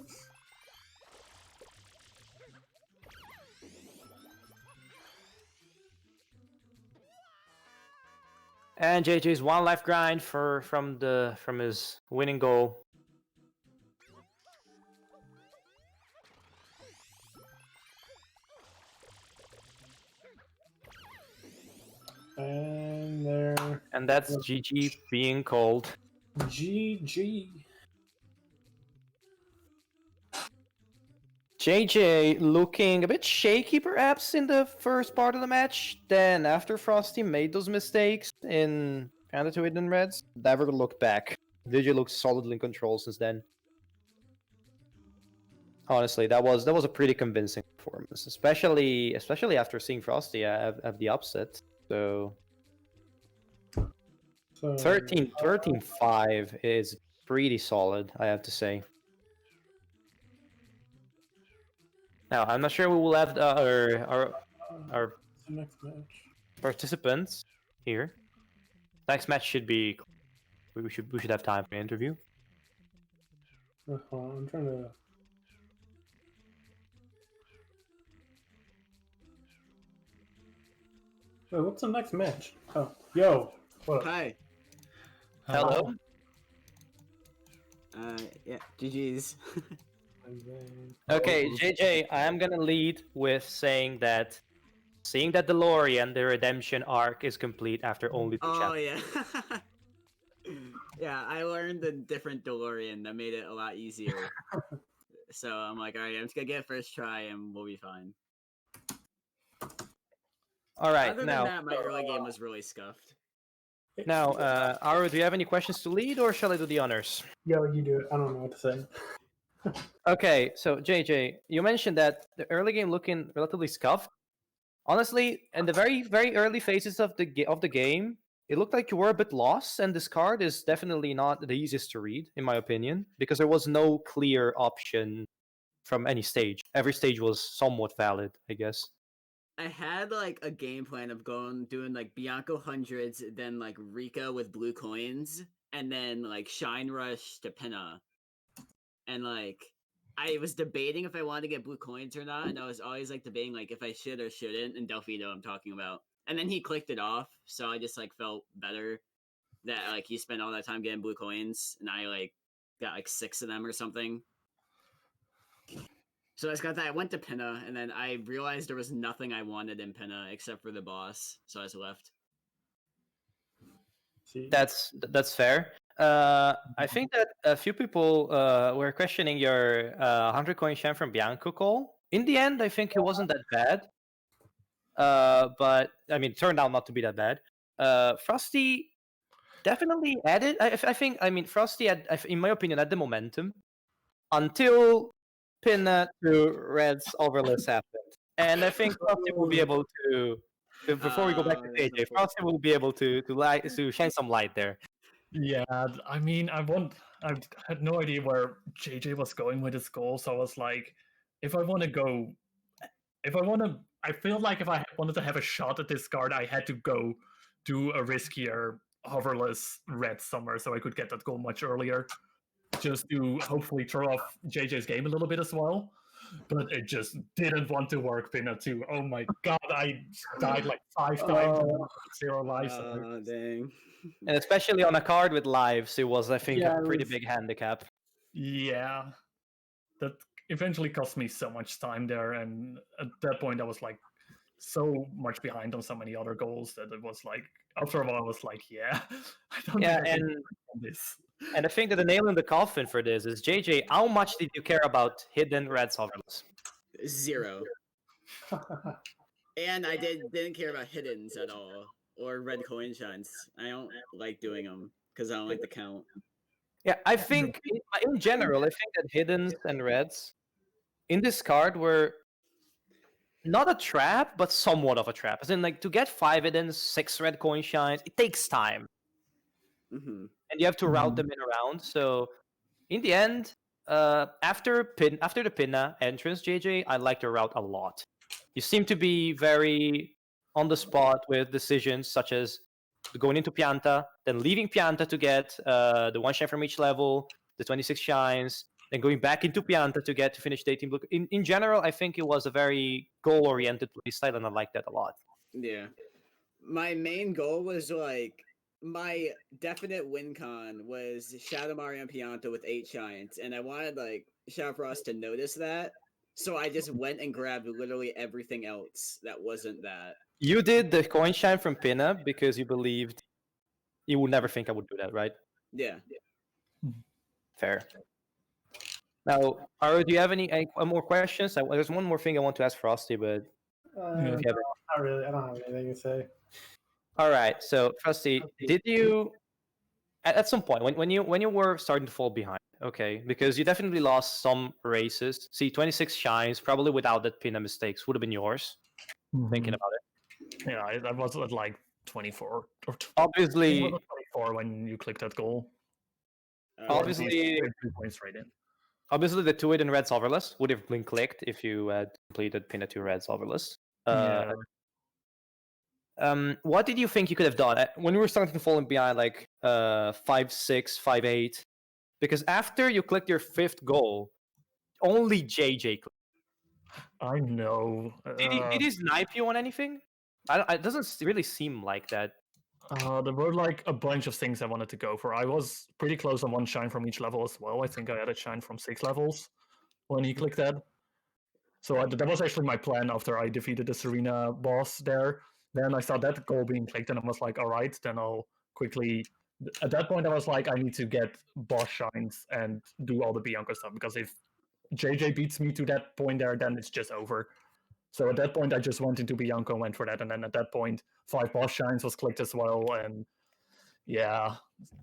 And JJ's 1 life grind from his winning goal. And there. And that's GG being called. GG. JJ looking a bit shaky perhaps in the first part of the match. Then after Frosty made those mistakes in Panda 2 Hidden Reds, never looked back. JJ looks solidly in control since then. Honestly, that was a pretty convincing performance, especially after seeing Frosty have the upset. So 13-5 is pretty solid, I have to say. Now, I'm not sure we will have our Next match. participants here. Next match should be. We should have time for an interview. I'm trying to. Wait, what's the next match? Oh, yo. What up? Hi. Hello. Yeah, GG's. Okay, JJ, I am gonna lead with saying that, seeing that DeLorean, the redemption arc is complete after only 2 Oh, chapters. yeah. Yeah, I learned a different DeLorean that made it a lot easier. So I'm like, all right, I'm just gonna get it first try and we'll be fine. All right, Other than that, my early game was really scuffed. Aro, do you have any questions to lead, or shall I do the honors? Yo, you do it. I don't know what to say. Okay, so JJ, you mentioned that the early game looking relatively scuffed. Honestly, in the very, very early phases of the game, it looked like you were a bit lost, and this card is definitely not the easiest to read, in my opinion, because there was no clear option from any stage. Every stage was somewhat valid, I guess. I had like a game plan of doing like Bianco hundreds, then like Rika with blue coins, and then like Shine Rush to Pinna. And like I was debating if I wanted to get blue coins or not, and I was always like debating like if I should or shouldn't, and Delfino I'm talking about. And then he clicked it off, so I just like felt better that like he spent all that time getting blue coins, and I like got like 6 of them or something. So I just got that. I went to Pinna, and then I realized there was nothing I wanted in Pinna except for the boss, so I just left. See, That's fair. I think that a few people were questioning your 100 coin shine from Bianco call. In the end, I think it wasn't that bad. But I mean, it turned out not to be that bad. Frosty definitely added. I think. I mean, Frosty had, in my opinion, had the momentum until Pinna to Red's overlist happened, and I think Frosty will be able to. Before we go back to JJ, Frosty will be able to shine some light there. Yeah, I mean, I had no idea where JJ was going with his goal, so I was like, I feel like if I wanted to have a shot at this card, I had to go do a riskier hoverless red somewhere so I could get that goal much earlier, just to hopefully throw off JJ's game a little bit as well. But it just didn't want to work, Pinna 2. Oh my god, I died like 5 times and 0 lives. Dang. And especially on a card with lives, it was, I think, Yeah, a it pretty was- big handicap. Yeah, that eventually cost me so much time there, and at that point I was like so much behind on so many other goals that it was like after a while I was like, yeah, I don't Yeah, think I can and on this. and I think that the nail in the coffin for this is JJ. How much did you care about hidden red solverless? 0. And I didn't care about hiddens at all or red coin shines. I don't like doing them because I don't like the count. Yeah, I think in general, I think that hiddens and reds in this card were not a trap, but somewhat of a trap. As in, like, to get 5 hiddens, 6 red coin shines, it takes time, Mm-hmm. and you have to route them in around. So, in the end, after the Pinna entrance, JJ, I like the route a lot. You seem to be very on the spot with decisions such as going into Pianta, then leaving Pianta to get the 1 shine from each level, the 26 shines, then going back into Pianta to finish the 18 blue. In general, I think it was a very goal-oriented playstyle, and I like that a lot. Yeah. My main goal was like my definite win con was Shadow Mario and Pianta with 8 shines, and I wanted like ShadowFrost to notice that. So I just went and grabbed literally everything else that wasn't that. You did the coin shine from Pinna because you believed you would never think I would do that, right? Yeah. Fair. Now, Aro, do you have any more questions? There's one more thing I want to ask Frosty, but no, if you have not really. I don't have anything to say. all right. So, Frosty, did you at some point when you were starting to fall behind? Okay, because you definitely lost some races. See, 26 shines, probably without that Pinna mistakes, would have been yours. Thinking about it, Yeah, I was at like 24 or obviously, 24 when you click that goal. Obviously- 2 points right in. obviously the 2 hidden red solverless would have been clicked if you had completed Pinna 2 red solverless. Yeah. What did you think you could have done when you were starting to fall behind, like 5-6, 5-8? Because after you clicked your 5th goal, only JJ clicked. I know. Did he snipe you on anything? It doesn't really seem like that. There were like a bunch of things I wanted to go for. I was pretty close on 1 shine from each level as well. I think I had a shine from 6 levels when he clicked that. So that was actually my plan after I defeated the Serena boss there. Then I saw that goal being clicked and I was like, all right, then I'll quickly At that point, I was like, I need to get boss shines and do all the Bianco stuff, because if JJ beats me to that point there, then it's just over. So at that point, I just went into Bianco and went for that. And then at that point, 5 boss shines was clicked as well. And yeah.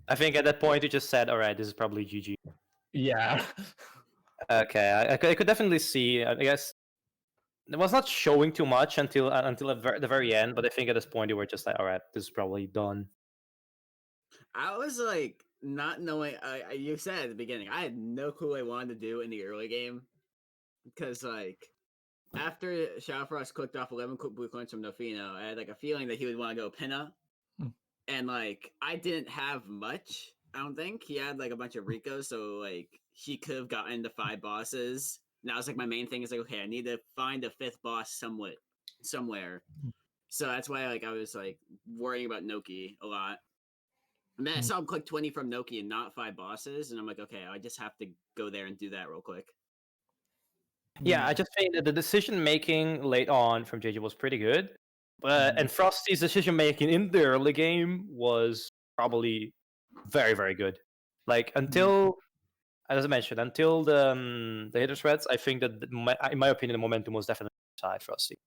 I think at that point you just said, all right, this is probably GG. Yeah. Okay, I could definitely see. I guess it was not showing too much until the very end, but I think at this point you were just like, all right, this is probably done. I was like not knowing. You said at the beginning, I had no clue what I wanted to do in the early game, because like after ShadowFrost clicked off 11 blue coins from Nofino, I had like a feeling that he would want to go Pinna, and like I didn't have much. I don't think he had like a bunch of Ricos, so like he could have gotten the 5 bosses. And that was like my main thing is like, okay, I need to find a 5th boss somewhere. So that's why like I was like worrying about Noki a lot. And then I saw him click 20 from Noki and not 5 bosses, and I'm like, okay, I just have to go there and do that real quick. Yeah, I just think that the decision making late on from JJ was pretty good, but and Frosty's decision making in the early game was probably very, very good. Like until, as I mentioned, until the hitter threads, I think that in my opinion, the momentum was definitely side Frosty.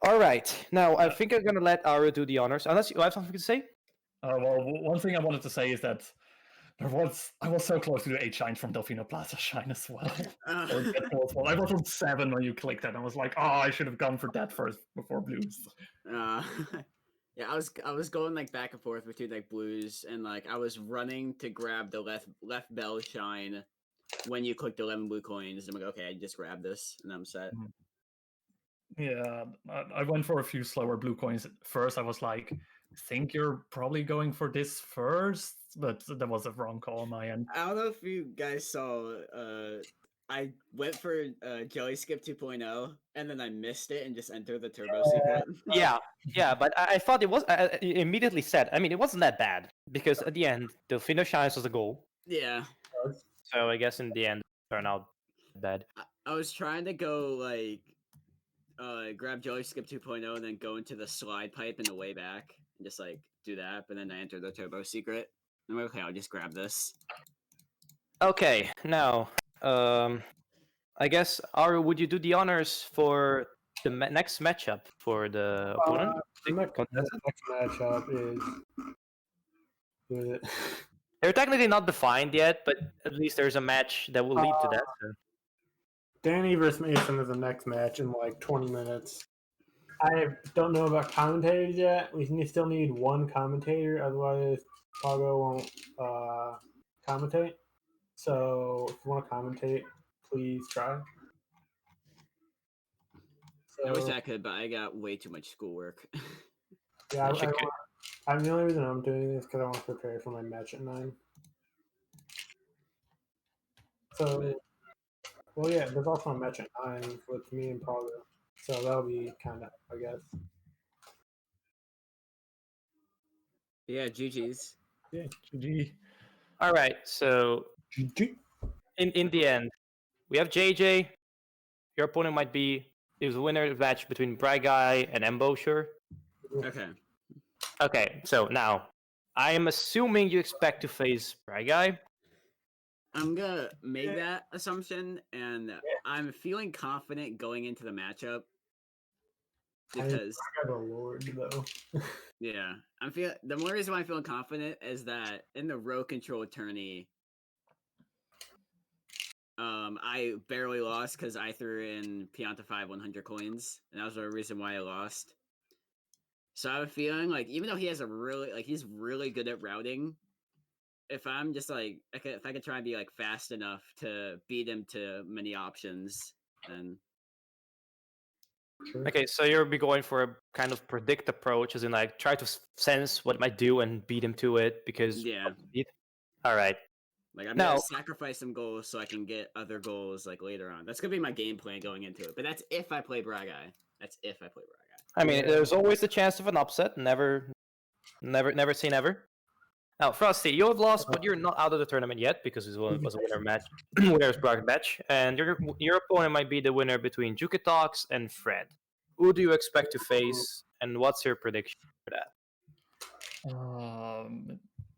All right, now I think I'm gonna let Aru do the honors, unless you have something to say. Well, one thing I wanted to say is that I was so close to the 8 shines from Delfino Plaza shine as well. I was on 7 when you clicked that. I was like, oh, I should have gone for that first before blues. Yeah, I was going like back and forth between like blues, and like I was running to grab the left bell shine when you clicked 11 blue coins. I'm like, okay, I just grab this and I'm set. Yeah, I went for a few slower blue coins first. I was like, I think you're probably going for this first, but that was a wrong call on my end. I don't know if you guys saw, I went for Jelly Skip 2.0, and then I missed it and just entered the turbo secret. Yeah, but I thought it was. I immediately said, I mean, it wasn't that bad because at the end, the finish shines was the goal. Yeah. So I guess in the end, it turned out bad. I was trying to go like grab Jelly Skip 2.0 and then go into the slide pipe in the way back and just like do that, but then I entered the turbo secret. I'm like, okay, I'll just grab this. Okay, now, I guess Aru, would you do the honors for the next matchup for the opponent? The next matchup is with it. They're technically not defined yet, but at least there's a match that will lead to that. So. Danny versus Mason is the next match in like 20 minutes. I don't know about commentators yet. We still need one commentator, otherwise Pago won't commentate. So if you want to commentate, please try. I wish I could, but I got way too much schoolwork. Yeah, I'm the only reason I'm doing this because I want to prepare for my match at 9. So, well, yeah, there's also a match at 9 with me and Pago. So that'll be kind of, I guess. Yeah, GG's. Yeah, GG. All right, so GG. in the end, we have JJ. Your opponent might be the winner of the match between Bright Guy and Embosher. Okay. Okay, so now I am assuming you expect to face Bright Guy. I'm gonna make that assumption, and I'm feeling confident going into the matchup because I got a lord though. yeah, the more reason why I'm feeling confident is that in the row control tourney, I barely lost because I threw in Pianta 5 100 coins, and that was the reason why I lost. So I have a feeling like even though he has he's really good at routing, if I'm just like if I could try and be like fast enough to beat him to many options, then Okay, so you'll be going for a kind of predict approach, as in like try to sense what it might do and beat him to it because yeah. All right. Like I'm gonna sacrifice some goals so I can get other goals like later on. That's gonna be my game plan going into it. But that's if I play Bragai. That's if I play Bragai. I mean, there's always the chance of an upset. Never say never. Now, Frosty, you have lost, but you're not out of the tournament yet because it was a winner match, winner's bracket match, and your opponent might be the winner between Jukitox and Fred. Who do you expect to face, and what's your prediction for that?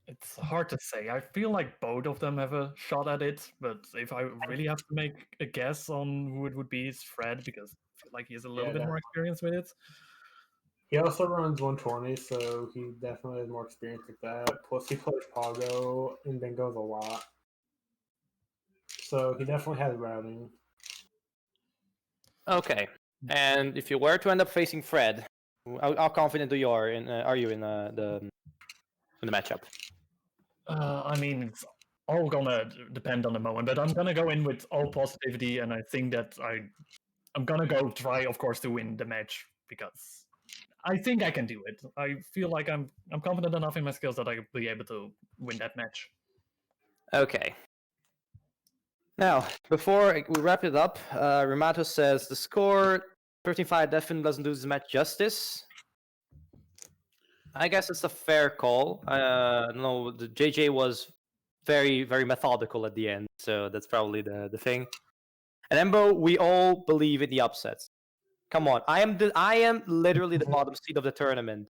It's hard to say. I feel like both of them have a shot at it, but if I really have to make a guess on who it would be, it's Fred, because I feel like he has a little bit more experience with it. He also runs 120, so he definitely has more experience with that. Plus, he plays Pogo and Bingos a lot. So he definitely has routing. Okay. And if you were to end up facing Fred, how confident are you in the matchup? I mean, it's all gonna depend on the moment, but I'm gonna go in with all positivity, and I think that I'm gonna go try, of course, to win the match because I think I can do it. I feel like I'm confident enough in my skills that I'll be able to win that match. Okay. Now, before we wrap it up, Ramato says the score 13-5 definitely doesn't do this match justice. I guess it's a fair call. No, the JJ was very, very methodical at the end, so that's probably the thing. And Embo, we all believe in the upsets. Come on, I am literally the bottom seed of the tournament.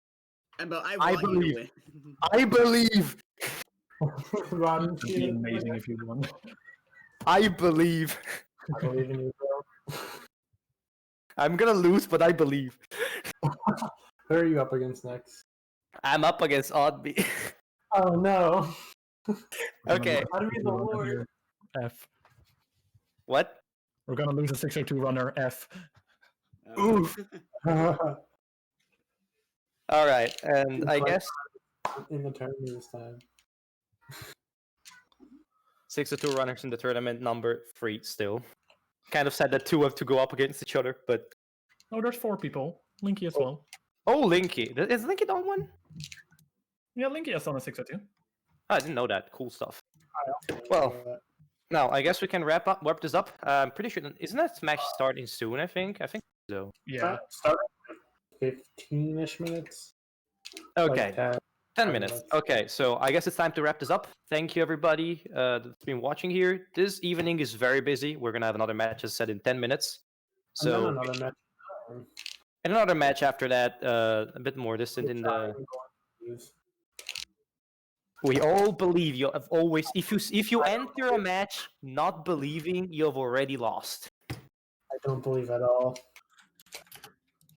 But I want you to win. I believe. It'd be amazing if you won. I believe. I believe in you, bro. I'm gonna lose, but I believe. Who are you up against next? I'm up against Oddby. Oh no. Okay. How do we the Lord? F. What? We're gonna lose a 602 runner. F. Oof. All right, and I guess in the tournament this time. 6-2 runners in the tournament, number 3 still. Kind of sad that 2 have to go up against each other, but Oh, there's 4 people. Linky as well. oh, Linky. Is Linky on one? Yeah, Linky is on a 602. Oh, I didn't know that. Cool stuff. Well, now I guess we can wrap this up. I'm pretty sure isn't that match starting soon? I think so. Yeah. Start 15-ish minutes. Okay. Like 10 minutes. Okay, so I guess it's time to wrap this up. Thank you, everybody that's been watching here. This evening is very busy. We're going to have another match as said in 10 minutes. So, and then another match. And another match after that, a bit more distant in the... We all believe you have always... If you enter a match not believing, you have already lost. I don't believe at all.